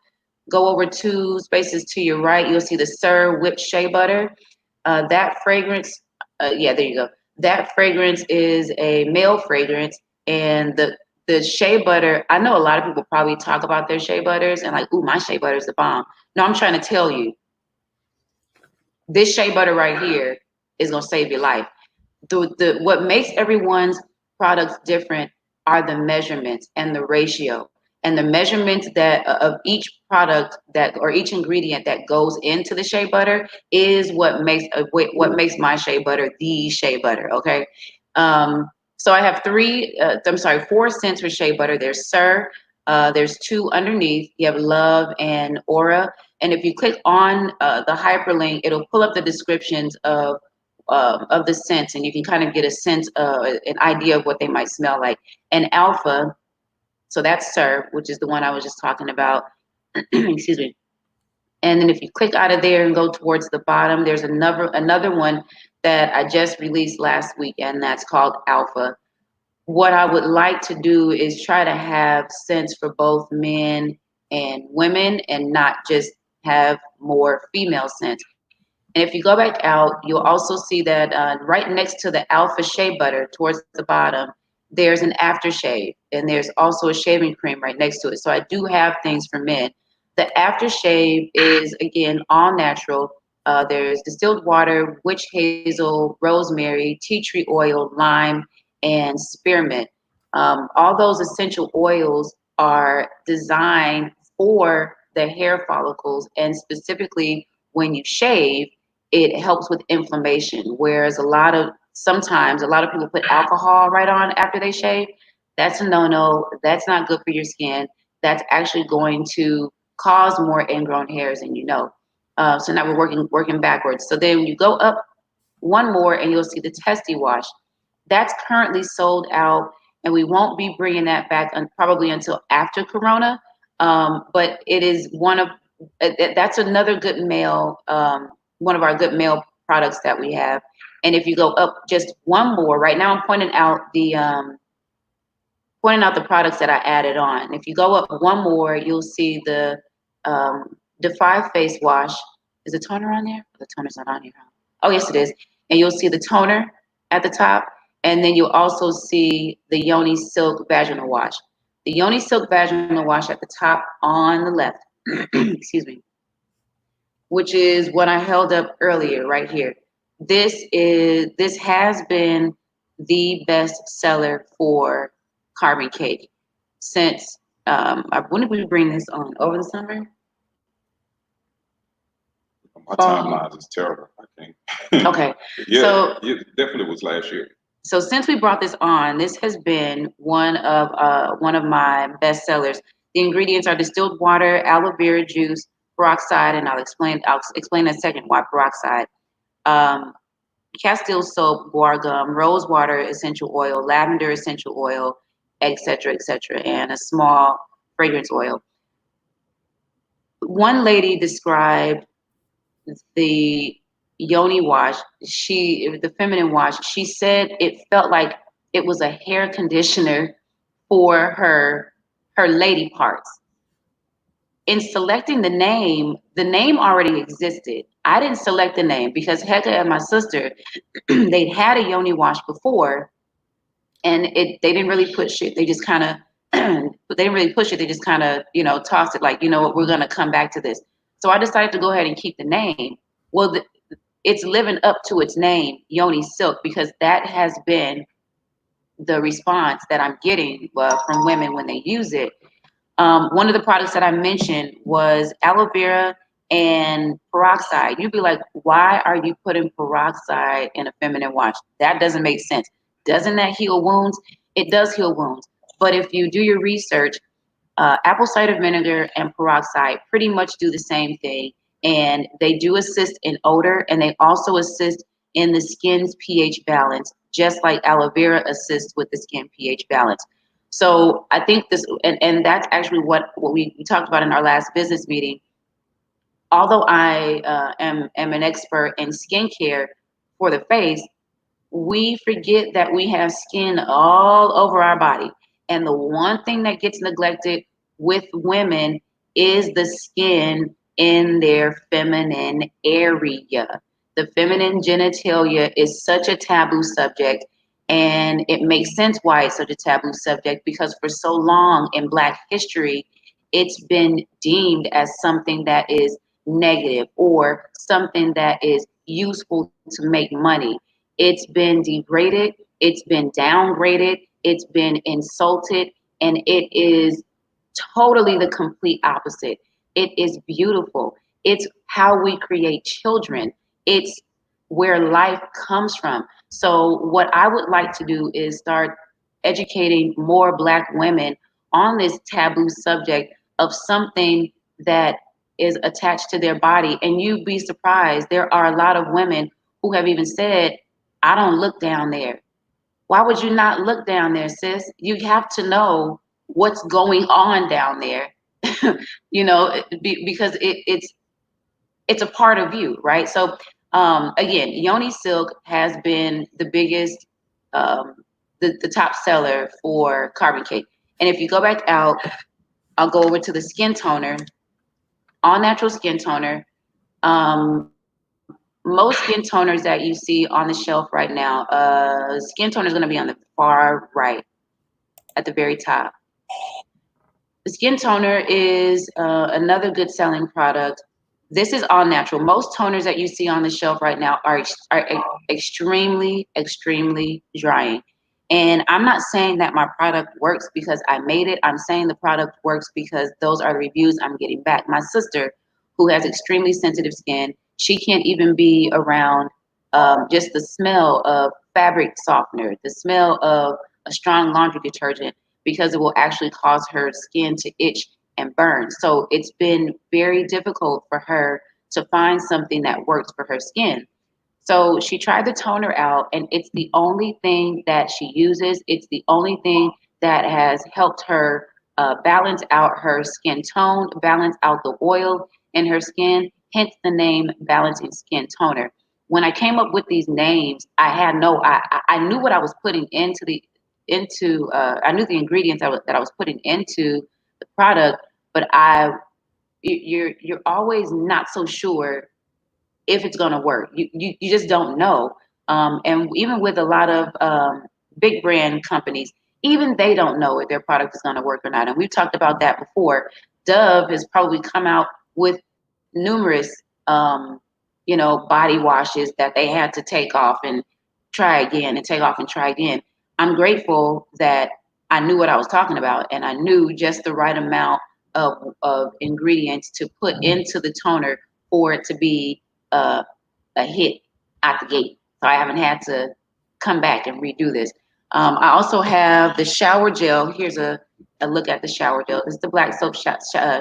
go over 2 spaces to your right, you'll see the Sir Whipped Shea Butter. That fragrance, yeah, there you go. That fragrance is a male fragrance, and the shea butter. I know a lot of people probably talk about their shea butters and like, ooh, my shea butter is the bomb. No, I'm trying to tell you, this shea butter right here is gonna save your life. The what makes everyone's products different are the measurements and the ratio and the measurements that of each product that or each ingredient that goes into the shea butter is what makes my shea butter the shea butter. Okay. So I have 4 scents for shea butter. There's Sir, there's 2 underneath. You have Love and Aura. And if you click on the hyperlink, it'll pull up the descriptions of the scents, and you can kind of get a sense of an idea of what they might smell like. And Alpha, so that's Sir, which is the one I was just talking about. Excuse me. And then if you click out of there and go towards the bottom, there's another one that I just released last week, and that's called Alpha. What I would like to do is try to have scents for both men and women, and not just have more female scents. And if you go back out, you'll also see that right next to the Alpha Shea Butter towards the bottom, there's an aftershave, and there's also a shaving cream right next to it. So I do have things for men. The aftershave is, again, all natural. There's distilled water, witch hazel, rosemary, tea tree oil, lime, and spearmint. All those essential oils are designed for the hair follicles, and specifically when you shave, it helps with inflammation. Whereas sometimes a lot of people put alcohol right on after they shave. That's a no-no. That's not good for your skin. That's actually going to cause more ingrown hairs, and so now we're working backwards. So then you go up one more, and you'll see the Testy Wash. That's currently sold out, and we won't be bringing that back probably until after Corona. But it is that's another good male. One of our good male products that we have. And if you go up just one more, right now I'm pointing out the products that I added on. If you go up one more, you'll see the Defy Face Wash. Is the toner on there? The toner's not on here. Oh, yes, it is. And you'll see the toner at the top. And then you'll also see the Yoni Silk Vaginal Wash. The Yoni Silk Vaginal Wash at the top on the left. Excuse me. Which is what I held up earlier right here. This has been the best seller for Carbon Cake since when did we bring this on? Over the summer? My timeline is terrible. I can't. Okay. Yeah, so it definitely was last year. So since we brought this on, this has been one of my best sellers. The ingredients are distilled water, aloe vera juice, peroxide, and I'll explain in a second why peroxide. Castile soap, guar gum, rose water essential oil, lavender essential oil, etc., and a small fragrance oil. One lady described the Yoni wash, the feminine wash, she said it felt like it was a hair conditioner for her lady parts. In selecting the name already existed. I didn't select the name because Hecka and my sister, they'd had a Yoni wash before, and they didn't really push it. They just kind of, they didn't really push it. They just kind of, tossed it like, you know what, we're going to come back to this. So I decided to go ahead and keep the name. Well, it's living up to its name, Yoni Silk, because that has been the response that I'm getting from women when they use it. One of the products that I mentioned was aloe vera and peroxide. You'd be like, why are you putting peroxide in a feminine wash? That doesn't make sense. Doesn't that heal wounds? It does heal wounds. But if you do your research, apple cider vinegar and peroxide pretty much do the same thing. And they do assist in odor, and they also assist in the skin's pH balance, just like aloe vera assists with the skin pH balance. So I think this, and that's actually what we talked about in our last business meeting. Although I am an expert in skincare for the face, we forget that we have skin all over our body. And the one thing that gets neglected with women is the skin in their feminine area. The feminine genitalia is such a taboo subject, and it makes sense why it's such a taboo subject, because for so long in Black history, it's been deemed as something that is negative or something that is useful to make money. It's been degraded, it's been downgraded, it's been insulted, and it is totally the complete opposite. It is beautiful. It's how we create children. It's where life comes from. So, what I would like to do is start educating more Black women on this taboo subject of something that is attached to their body. And you'd be surprised, there are a lot of women who have even said, I don't look down there. Why would you not look down there, sis? You have to know what's going on down there, because it's a part of you, right? So again, Yoni Silk has been the biggest, the top seller for Carbon Cake. And if you go back out, I'll go over to the skin toner, all natural skin toner. Most skin toners that you see on the shelf right now, skin toner is going to be on the far right, at the very top. The skin toner is another good selling product. This is all natural. Most toners that you see on the shelf right now are extremely, extremely drying. And I'm not saying that my product works because I made it. I'm saying the product works because those are the reviews I'm getting back. My sister, who has extremely sensitive skin, she can't even be around just the smell of fabric softener, the smell of a strong laundry detergent, because it will actually cause her skin to itch and burn. So it's been very difficult for her to find something that works for her skin. So she tried the toner out, and it's the only thing that she uses. It's the only thing that has helped her balance out her skin tone, balance out the oil in her skin, hence the name Balancing Skin Toner. When I came up with these names, I knew what I was putting I knew the ingredients that I was putting into the product, but you're always not so sure if it's going to work. You just don't know. And even with a lot of big brand companies, even they don't know if their product is going to work or not. And we've talked about that before. Dove has probably come out with numerous, body washes that they had to take off and try again and take off and try again. I'm grateful that I knew what I was talking about, and I knew just the right amount of ingredients to put into the toner for it to be a hit out the gate. So I haven't had to come back and redo this. I also have the shower gel. Here's a look at the shower gel. This is the black soap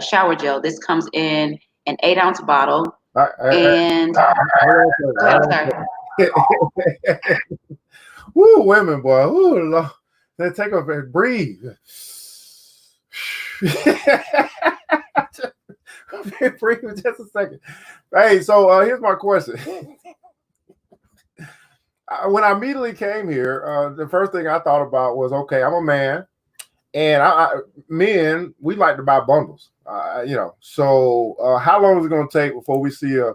shower gel. This comes in an 8-ounce bottle. And go ahead, sorry. Woo, women, boy. Woo, Lord. Let's take off and breathe. Breathe for just a second. Hey, so here's my question. When I immediately came here, the first thing I thought about was, okay, I'm a man, and men, we like to buy bundles, So how long is it going to take before we see a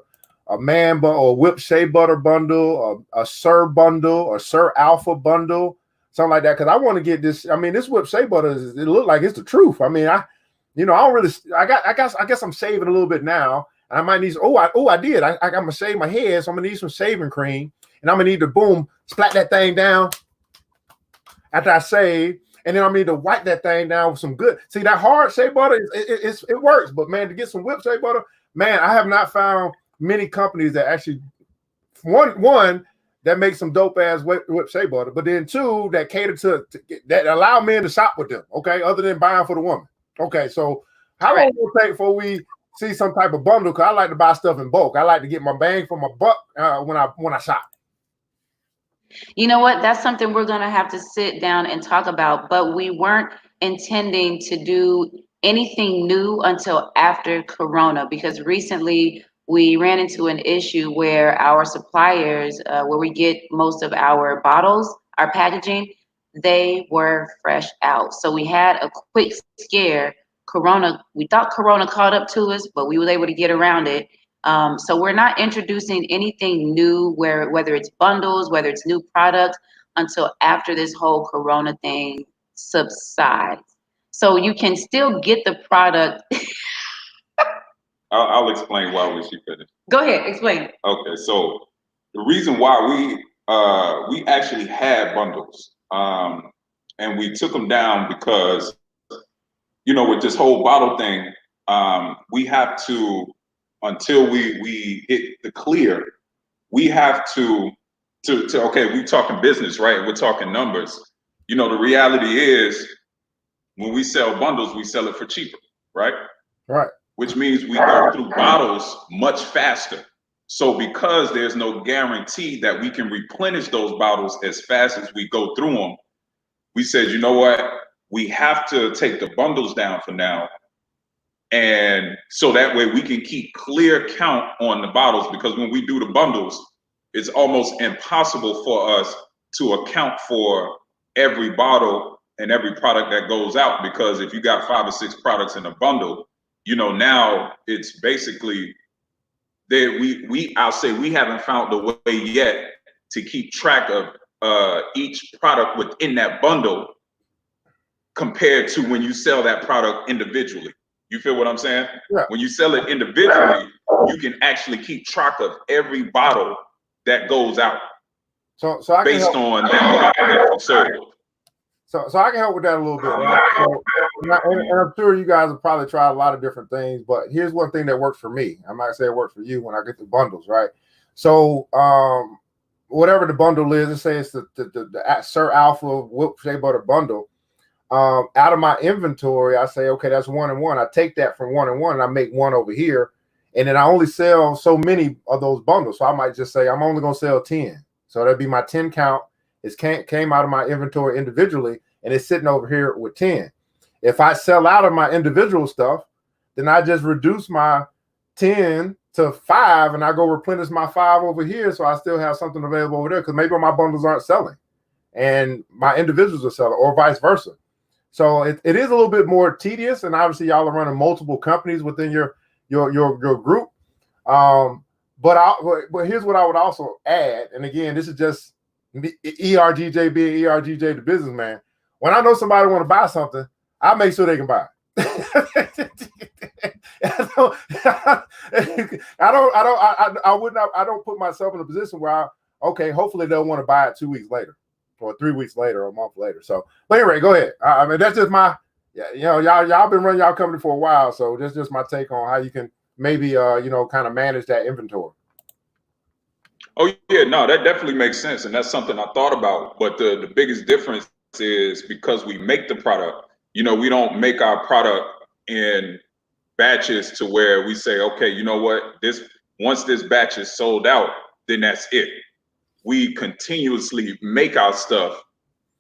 man bundle, or a whipped shea butter bundle, a Sir bundle, or Sir Alpha bundle, something like that? Because I want to get this. I mean, this whipped shea butter, it look like it's the truth. I mean, I don't really. I guess I'm shaving a little bit now, and I might need. I did. I'm gonna shave my head, so I'm gonna need some shaving cream, and I'm gonna need to splat that thing down after I shave, and then I'm gonna need to wipe that thing down with some good. See, that hard shea butter, it works, but man, to get some whipped shea butter, man, I have not found many companies that actually one that makes some dope ass whipped shea butter, but then two that cater to that allow men to shop with them. Okay, other than buying for the woman. Okay, so how long will it take before we see some type of bundle? Because I like to buy stuff in bulk. I like to get my bang for my buck when I shop. You know what? That's something we're going to have to sit down and talk about. But we weren't intending to do anything new until after Corona, because recently we ran into an issue where our suppliers, where we get most of our bottles, our packaging, they were fresh out. So we had a quick scare we thought Corona caught up to us, but we was able to get around it. So we're not introducing anything new, whether it's bundles, whether it's new products, until after this whole Corona thing subsides. So you can still get the product. I'll explain why we should finish. Go ahead, explain. Okay, so the reason why we actually had bundles, and we took them down because, you know, with this whole bottle thing, we have to, until we hit the clear, we have to okay, we talking business, right? We're talking numbers. You know, the reality is when we sell bundles, we sell it for cheaper, right? Right. Which means we go through bottles much faster. So because there's no guarantee that we can replenish those bottles as fast as we go through them, we said, you know what? We have to take the bundles down for now. And so that way we can keep clear count on the bottles, because when we do the bundles, it's almost impossible for us to account for every bottle and every product that goes out, because if you got 5 or 6 products in a bundle, you know, now it's basically that I'll say we haven't found a way yet to keep track of each product within that bundle compared to when you sell that product individually. You feel what I'm saying? Yeah. When you sell it individually, you can actually keep track of every bottle that goes out. So I can based help. on that. So I can help with that a little bit. Right? So, and I'm sure you guys have probably tried a lot of different things, but here's one thing that works for me. I'm not gonna say it works for you when I get the bundles, right? So whatever the bundle is, let's say it's the Sir Alpha Whip Shea Butter bundle. Out of my inventory, I say, okay, that's 1 and 1. I take that from 1 and 1 and I make 1 over here. And then I only sell so many of those bundles. So I might just say I'm only gonna sell 10. So that'd be my 10 count. It came out of my inventory individually, and it's sitting over here with 10. If I sell out of my individual stuff, then I just reduce my 10 to 5, and I go replenish my 5 over here, so I still have something available over there, because maybe my bundles aren't selling, and my individuals are selling, or vice versa. So it is a little bit more tedious, and obviously y'all are running multiple companies within your group. But here's what I would also add, and again, this is just ERGJ being ERGJ the businessman. When I know somebody want to buy something, I make sure they can buy it. I don't put myself in a position where hopefully they'll want to buy it 2 weeks later, or 3 weeks later, or a month later. So, but anyway, go ahead. I mean, that's just my, y'all been running y'all company for a while, so that's just my take on how you can maybe kind of manage that inventory. Oh yeah, no, that definitely makes sense, and that's something I thought about. But the biggest difference is because we make the product. We don't make our product in batches to where we say, okay, you know what, once this batch is sold out, then that's it. We continuously make our stuff,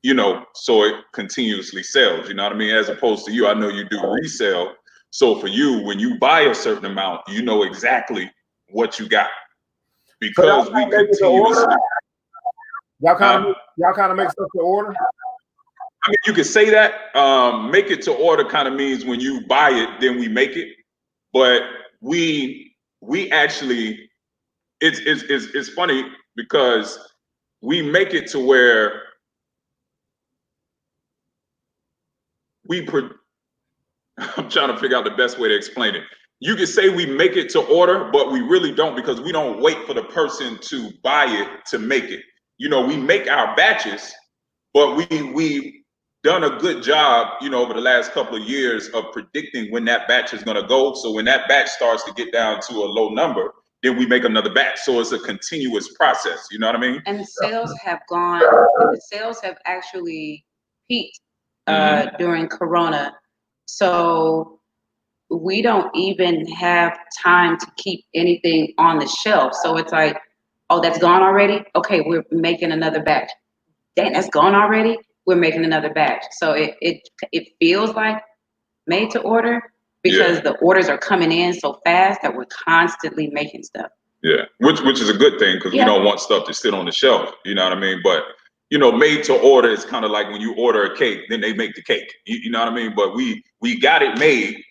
so it continuously sells. You know what I mean? As opposed to you, I know you do resale. So for you, when you buy a certain amount, you know exactly what you got. Because we continuously. Y'all kind of make stuff to order? I mean, you could say that. Make it to order kind of means when you buy it, then we make it. But we actually, it's funny because we make it to where I'm trying to figure out the best way to explain it. You could say we make it to order, but we really don't, because we don't wait for the person to buy it to make it. We make our batches, but we've done a good job, over the last couple of years of predicting when that batch is going to go. So when that batch starts to get down to a low number, then we make another batch. So it's a continuous process. You know what I mean? And the sales have actually peaked during Corona. So we don't even have time to keep anything on the shelf. So it's like, oh, that's gone already? Okay, we're making another batch. Dang, that's gone already? We're making another batch. So it feels like made to order, because the orders are coming in so fast that we're constantly making stuff. Yeah, which is a good thing, because we don't want stuff to sit on the shelf. You know what I mean? But made to order is kind of like when you order a cake, then they make the cake. You know what I mean? But we got it made,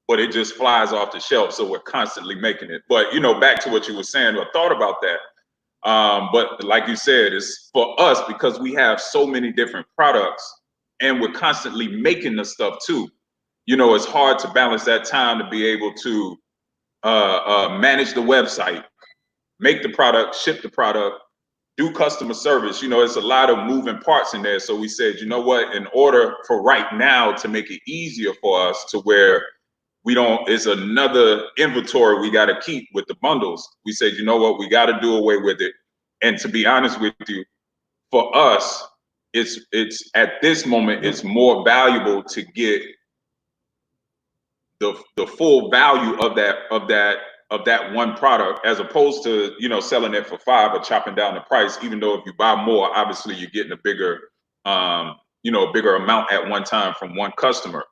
but it just flies off the shelf. So we're constantly making it. But, back to what you were saying, I thought about that. But like you said, it's for us because we have so many different products and we're constantly making the stuff too. It's hard to balance that time to be able to manage the website, make the product, ship the product, do customer service. It's a lot of moving parts in there. So we said, you know what, in order for right now to make it easier for us to where it's another inventory we got to keep with the bundles. We said, you know what, we got to do away with it. And to be honest with you, for us, it's at this moment, it's more valuable to get the full value of that one product as opposed to, selling it for $5 or chopping down the price. Even though if you buy more, obviously you're getting a bigger amount at one time from one customer.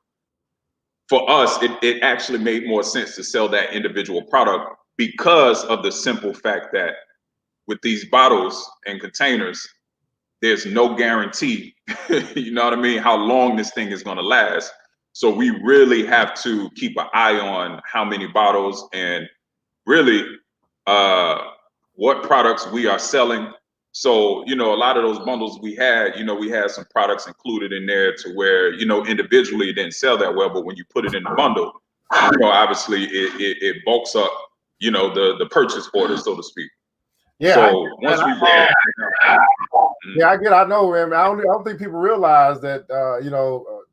For us, it actually made more sense to sell that individual product because of the simple fact that with these bottles and containers, there's no guarantee, you know what I mean, how long this thing is going to last. So we really have to keep an eye on how many bottles and really what products we are selling. So, a lot of those bundles we had some products included in there to where, individually it didn't sell that well, but when you put it in the bundle, obviously it bulks up, the purchase order, so to speak. Yeah. So I know, man. I don't think people realize that,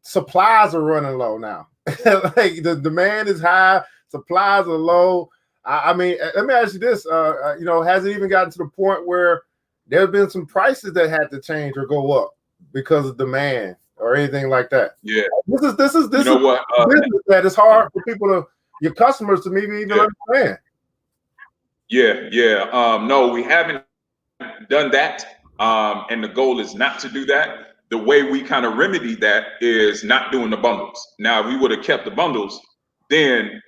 supplies are running low now. Like the demand is high, supplies are low. I mean, let me ask you this, has it even gotten to the point where there have been some prices that had to change or go up because of demand or anything like that? Yeah. This is business that is hard for people your customers to maybe even understand. Yeah. No, we haven't done that. And the goal is not to do that. The way we kind of remedy that is not doing the bundles. Now, if we would have kept the bundles, then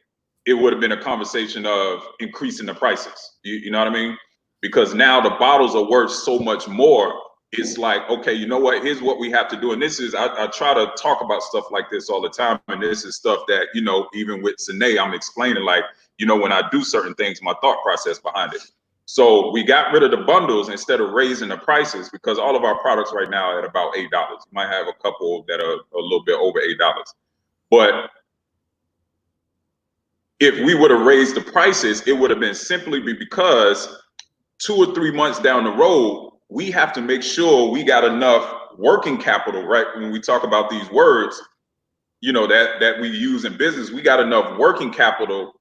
it would have been a conversation of increasing the prices. You know what I mean? Because now the bottles are worth so much more. It's like, okay, you know what? Here's what we have to do. And this is, I try to talk about stuff like this all the time. And this is stuff that, even with Sine, I'm explaining like, when I do certain things, my thought process behind it. So we got rid of the bundles instead of raising the prices because all of our products right now are at about $8. We might have a couple that are a little bit over $8. But if we would have raised the prices, it would have been simply because 2 or 3 months down the road, we have to make sure we got enough working capital, right? When we talk about these words, that we use in business, we got enough working capital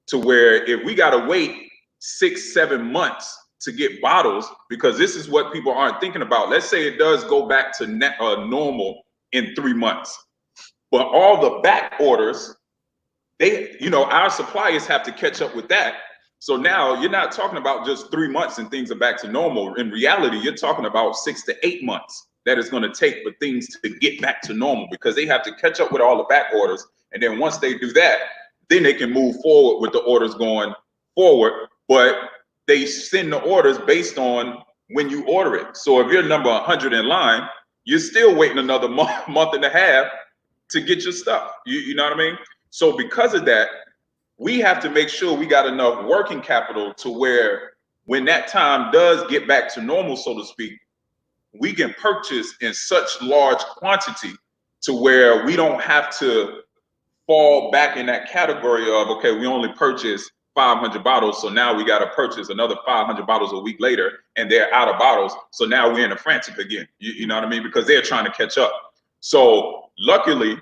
to where if we got to wait 6-7 months to get bottles, because this is what people aren't thinking about. Let's say it does go back to normal in 3 months, but all the back orders, our suppliers have to catch up with that. So now you're not talking about just 3 months and things are back to normal. In reality, you're talking about 6 to 8 months that it's going to take for things to get back to normal because they have to catch up with all the back orders. And then once they do that, then they can move forward with the orders going forward. But they send the orders based on when you order it. So if you're number 100 in line, you're still waiting another month and a half to get your stuff. You know what I mean? So because of that, we have to make sure we got enough working capital to where when that time does get back to normal, so to speak, we can purchase in such large quantity to where we don't have to fall back in that category of, okay, we only purchased 500 bottles, so now we got to purchase another 500 bottles a week later, and they're out of bottles. So now we're in a frantic again. You know what I mean? Because they're trying to catch up. So luckily,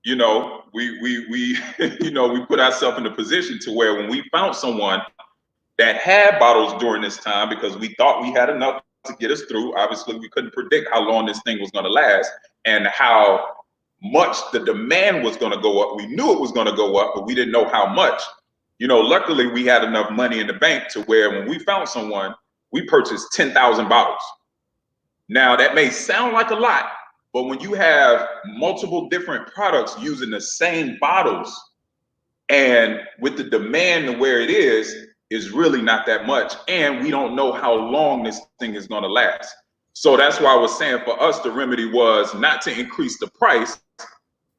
we we put ourselves in a position to where when we found someone that had bottles during this time, because we thought we had enough to get us through. Obviously, we couldn't predict how long this thing was going to last and how much the demand was going to go up. We knew it was going to go up, but we didn't know how much. Luckily, we had enough money in the bank to where when we found someone, we purchased 10,000 bottles. Now, that may sound like a lot, but when you have multiple different products using the same bottles and with the demand to where it is really not that much. And we don't know how long this thing is going to last. So that's why I was saying for us, the remedy was not to increase the price,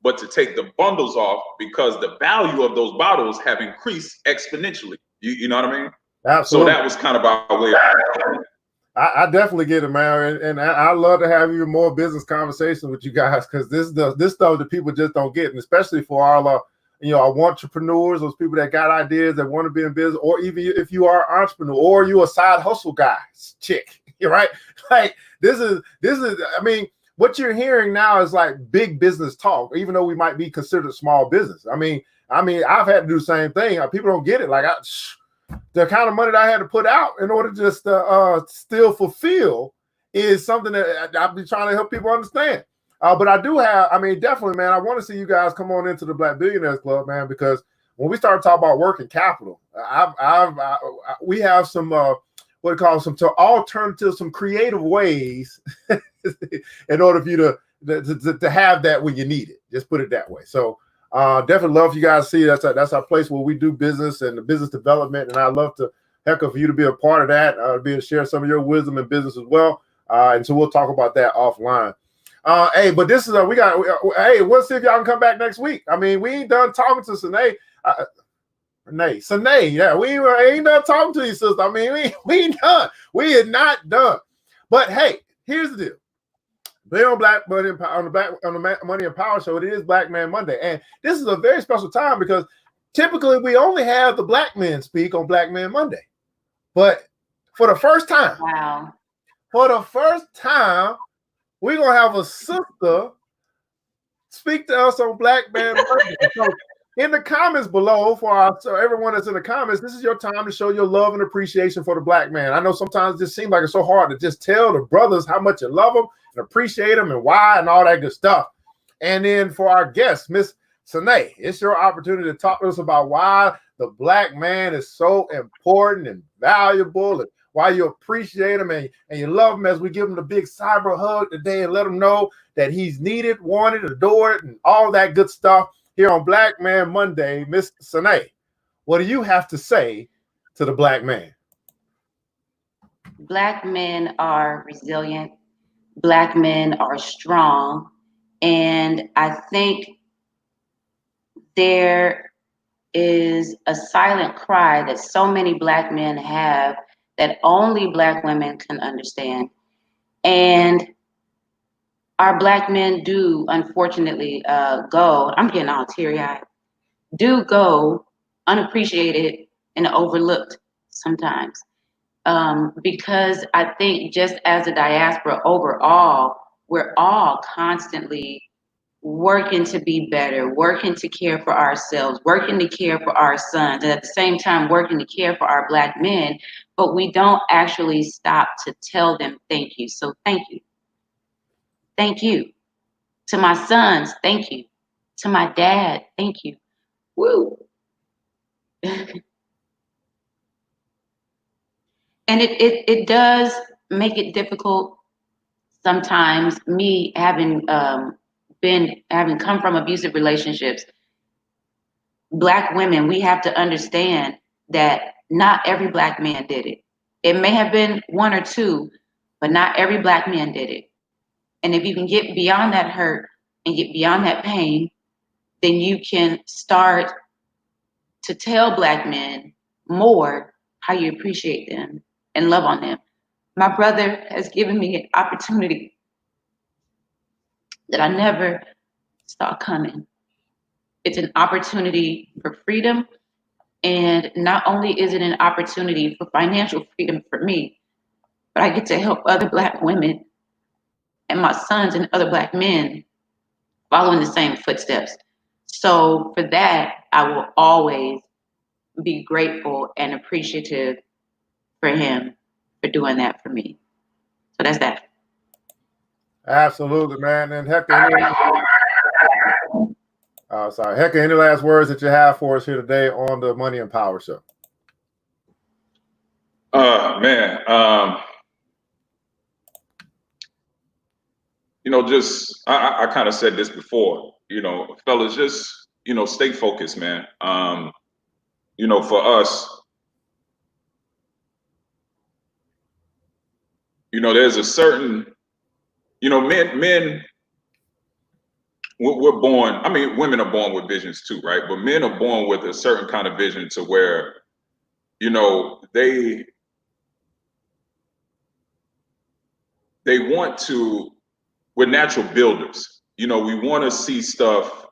but to take the bundles off, because the value of those bottles have increased exponentially. You know what I mean? Absolutely. So that was kind of our way. I definitely get it, man, and I love to have even more business conversations with you guys, because this stuff that people just don't get, and especially for all our entrepreneurs, those people that got ideas that want to be in business, or even if you are an entrepreneur or you a side hustle guy, chick, right? Like this is. I mean, what you're hearing now is like big business talk, even though we might be considered small business. I mean, I've had to do the same thing. People don't get it. Like the kind of money that I had to put out in order to just still fulfill is something that I'll be trying to help people understand. But I do have, definitely, man, I want to see you guys come on into the Black Billionaires Club, man, because when we start talking about working capital, we have some alternatives, some creative ways in order for you to have that when you need it. Just put it that way. So definitely love you guys to see that's our place where we do business and the business development, and I'd love to for you to be a part of that, be able to share some of your wisdom in business as well. And so we'll talk about that offline. Hey, but this is hey, we'll see if y'all can come back next week. I mean, we ain't done talking to Sanae. Sanae, yeah, we ain't done talking to you, sister. I mean, we ain't done. We are not done. But hey, here's the deal. Today on Black Money and Power, on the Money and Power Show, it is Black Man Monday, and this is a very special time because typically we only have the black men speak on Black Man Monday, but for the first time, we're gonna have a sister speak to us on Black Man Monday. So in the comments below, so everyone that's in the comments, this is your time to show your love and appreciation for the black man. I know sometimes it just seems like it's so hard to just tell the brothers how much you love them and appreciate them and why and all that good stuff. And then for our guest, Miss Sanae, it's your opportunity to talk to us about why the black man is so important and valuable, and why you appreciate him and you love him, as we give him the big cyber hug today and let him know that he's needed, wanted, adored, and all that good stuff. Here on Black Man Monday, Miss Sanae, what do you have to say to the black man? Black men are resilient. Black men are strong. And I think there is a silent cry that so many black men have that only black women can understand. And our black men do, unfortunately, I'm getting all teary-eyed, do go unappreciated and overlooked sometimes. Because I think just as a diaspora overall, we're all constantly working to be better, working to care for ourselves, working to care for our sons, and at the same time working to care for our black men, but we don't actually stop to tell them thank you. So thank you. Thank you. To my sons, thank you. To my dad, thank you. Woo. And it does make it difficult sometimes, me having come from abusive relationships. Black women, we have to understand that not every black man did it. It may have been one or two, but not every black man did it. And if you can get beyond that hurt and get beyond that pain, then you can start to tell black men more how you appreciate them and love on them. My brother has given me an opportunity that I never saw coming. It's an opportunity for freedom. And not only is it an opportunity for financial freedom for me, but I get to help other black women and my sons and other black men following the same footsteps. So for that, I will always be grateful and appreciative for him for doing that for me. So that's that. Absolutely, man. And Hector, any last words that you have for us here today on the Money and Power Show? I kind of said this before, fellas, just, stay focused, man. For us, there's a certain you know, men, we're born. I mean, women are born with visions too, right? But men are born with a certain kind of vision to where, you know, they want to. We're natural builders. You know, we want to see stuff.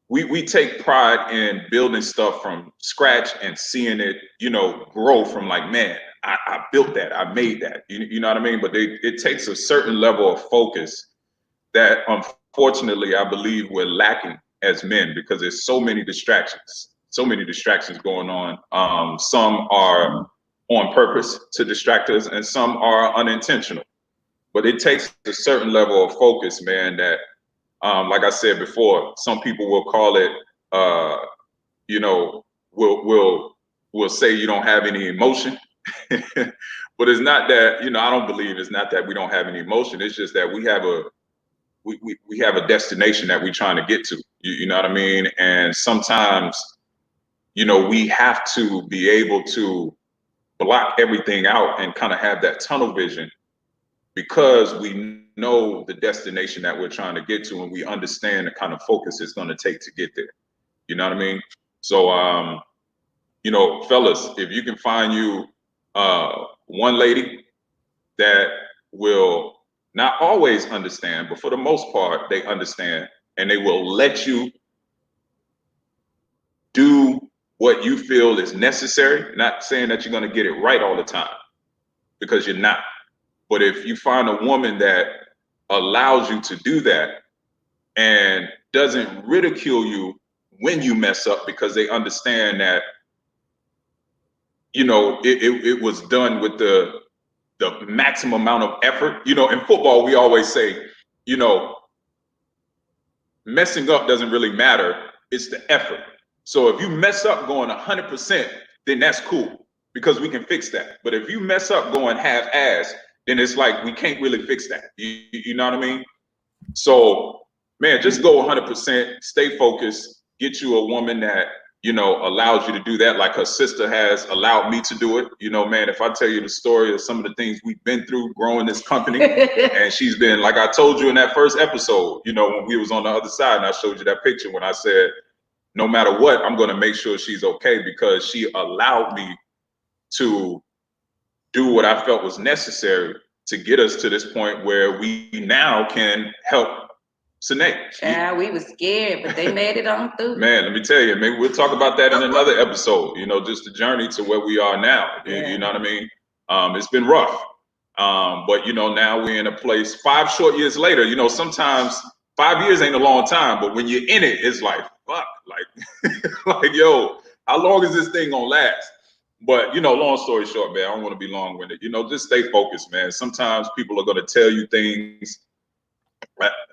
We take pride in building stuff from scratch and seeing it, you know, grow from like, man, I built that, I made that. You know what I mean? But it takes a certain level of focus that unfortunately I believe we're lacking as men because there's so many distractions going on. Some are on purpose to distract us and some are unintentional. But it takes a certain level of focus, man, that like I said before, some people will call it, you know, will say you don't have any emotion. But it's not that, you know, I don't believe it's not that we don't have any emotion. It's just that we have a destination that we're trying to get to. You know what I mean? And sometimes, you know, we have to be able to block everything out and kind of have that tunnel vision because we know the destination that we're trying to get to and we understand the kind of focus it's going to take to get there. You know what I mean? So, you know, fellas, if you can find you one lady that will not always understand, but for the most part, they understand and they will let you do what you feel is necessary, not saying that you're going to get it right all the time because you're not. But if you find a woman that allows you to do that and doesn't ridicule you when you mess up because they understand that, you know, it was done with the maximum amount of effort. You know, in football, we always say, you know, messing up doesn't really matter. It's the effort. So if you mess up going 100%, then that's cool because we can fix that. But if you mess up going half-ass, then it's like we can't really fix that. You know what I mean? So, man, just go 100%, stay focused, get you a woman that, you know, allows you to do that like her sister has allowed me to do it. You know, man, if I tell you the story of some of the things we've been through growing this company, and she's been, like I told you in that first episode, you know, when we was on the other side and I showed you that picture when I said, no matter what, I'm going to make sure she's okay because she allowed me to do what I felt was necessary to get us to this point where we now can help Sine. Yeah, we was scared, but they made it on through. Man, let me tell you, maybe we'll talk about that in another episode, you know, just the journey to where we are now. Yeah. You know what I mean? It's been rough. But, you know, now we're in a place 5 short years later, you know, sometimes 5 years ain't a long time, but when you're in it, it's like, fuck, like, like, yo, how long is this thing gonna last? But, you know, long story short, man, I don't want to be long-winded. You know, just stay focused, man. Sometimes people are going to tell you things.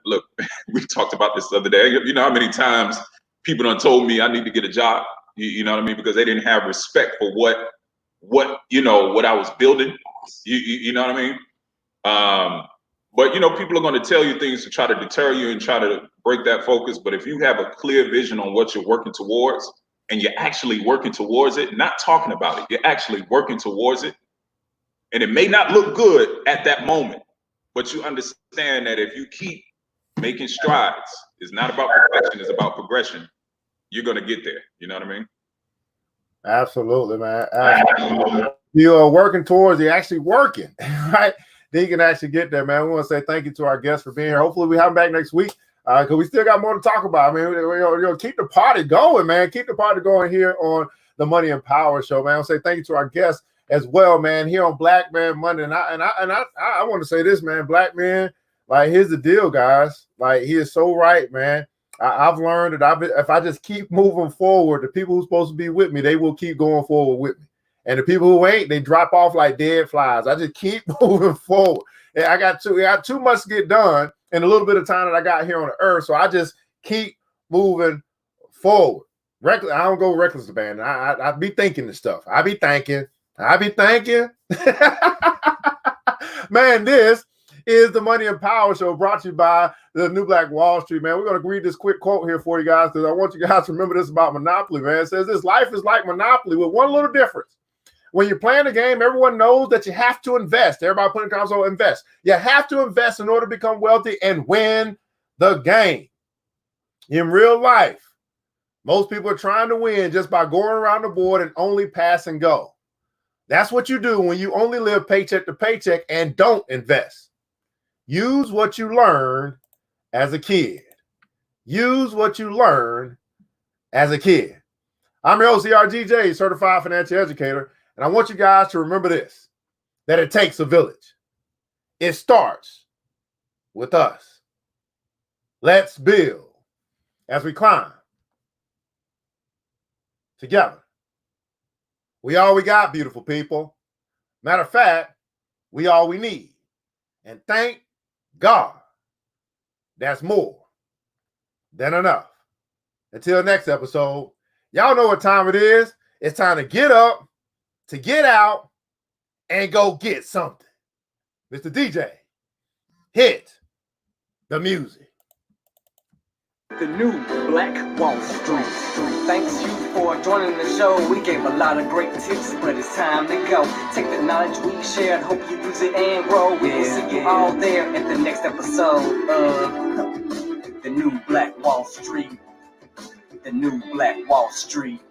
Look, we talked about this the other day. You know how many times people done told me I need to get a job? You know what I mean? Because they didn't have respect for what you know, what I was building. You know what I mean? But, you know, people are going to tell you things to try to deter you and try to break that focus. But if you have a clear vision on what you're working towards, and you're actually working towards it, not talking about it, you're actually working towards it. And it may not look good at that moment, but you understand that if you keep making strides, it's not about perfection, it's about progression. You're going to get there. You know what I mean? Absolutely, man. Absolutely. You are working towards, you're actually working, right? Then you can actually get there, man. We want to say thank you to our guests for being here. Hopefully we have them back next week. Because we still got more to talk about. I mean, we'll keep the party going, man. Keep the party going here on the Money and Power Show, man. I'll say thank you to our guests as well, man, here on Black Man Monday. And I want to say this, man, Black men, like, here's the deal, guys. Like, he is so right, man. I've learned that if I just keep moving forward, the people who's supposed to be with me, they will keep going forward with me. And the people who ain't, they drop off like dead flies. I just keep moving forward. And I got too much to get done in a little bit of time that I got here on the earth. So I just keep moving forward. I don't go reckless abandon. I be thinking this stuff. I be thinking. Man, this is the Money and Power Show brought to you by the New Black Wall Street, man. We're going to read this quick quote here for you guys because I want you guys to remember this about Monopoly, man. It says this: life is like Monopoly with one little difference. When you're playing the game, everyone knows that you have to invest. Everybody putting console, invest. You have to invest in order to become wealthy and win the game. In real life, most people are trying to win just by going around the board and only pass and go. That's what you do when you only live paycheck to paycheck and don't invest. Use what you learned as a kid. Use what you learned as a kid. I'm your OCRGJ, Certified Financial Educator, and I want you guys to remember this, that it takes a village. It starts with us. Let's build as we climb together. We all we got, beautiful people. Matter of fact, we all we need. And thank God, that's more than enough. Until next episode, y'all know what time it is. It's time to get up, to get out, and go get something. Mr. DJ, hit the music. The new Black Wall Street. Thanks you for joining the show. We gave a lot of great tips, but it's time to go. Take the knowledge we shared, hope you use it and grow. We will see you all there at the next episode of The New Black Wall Street. The New Black Wall Street.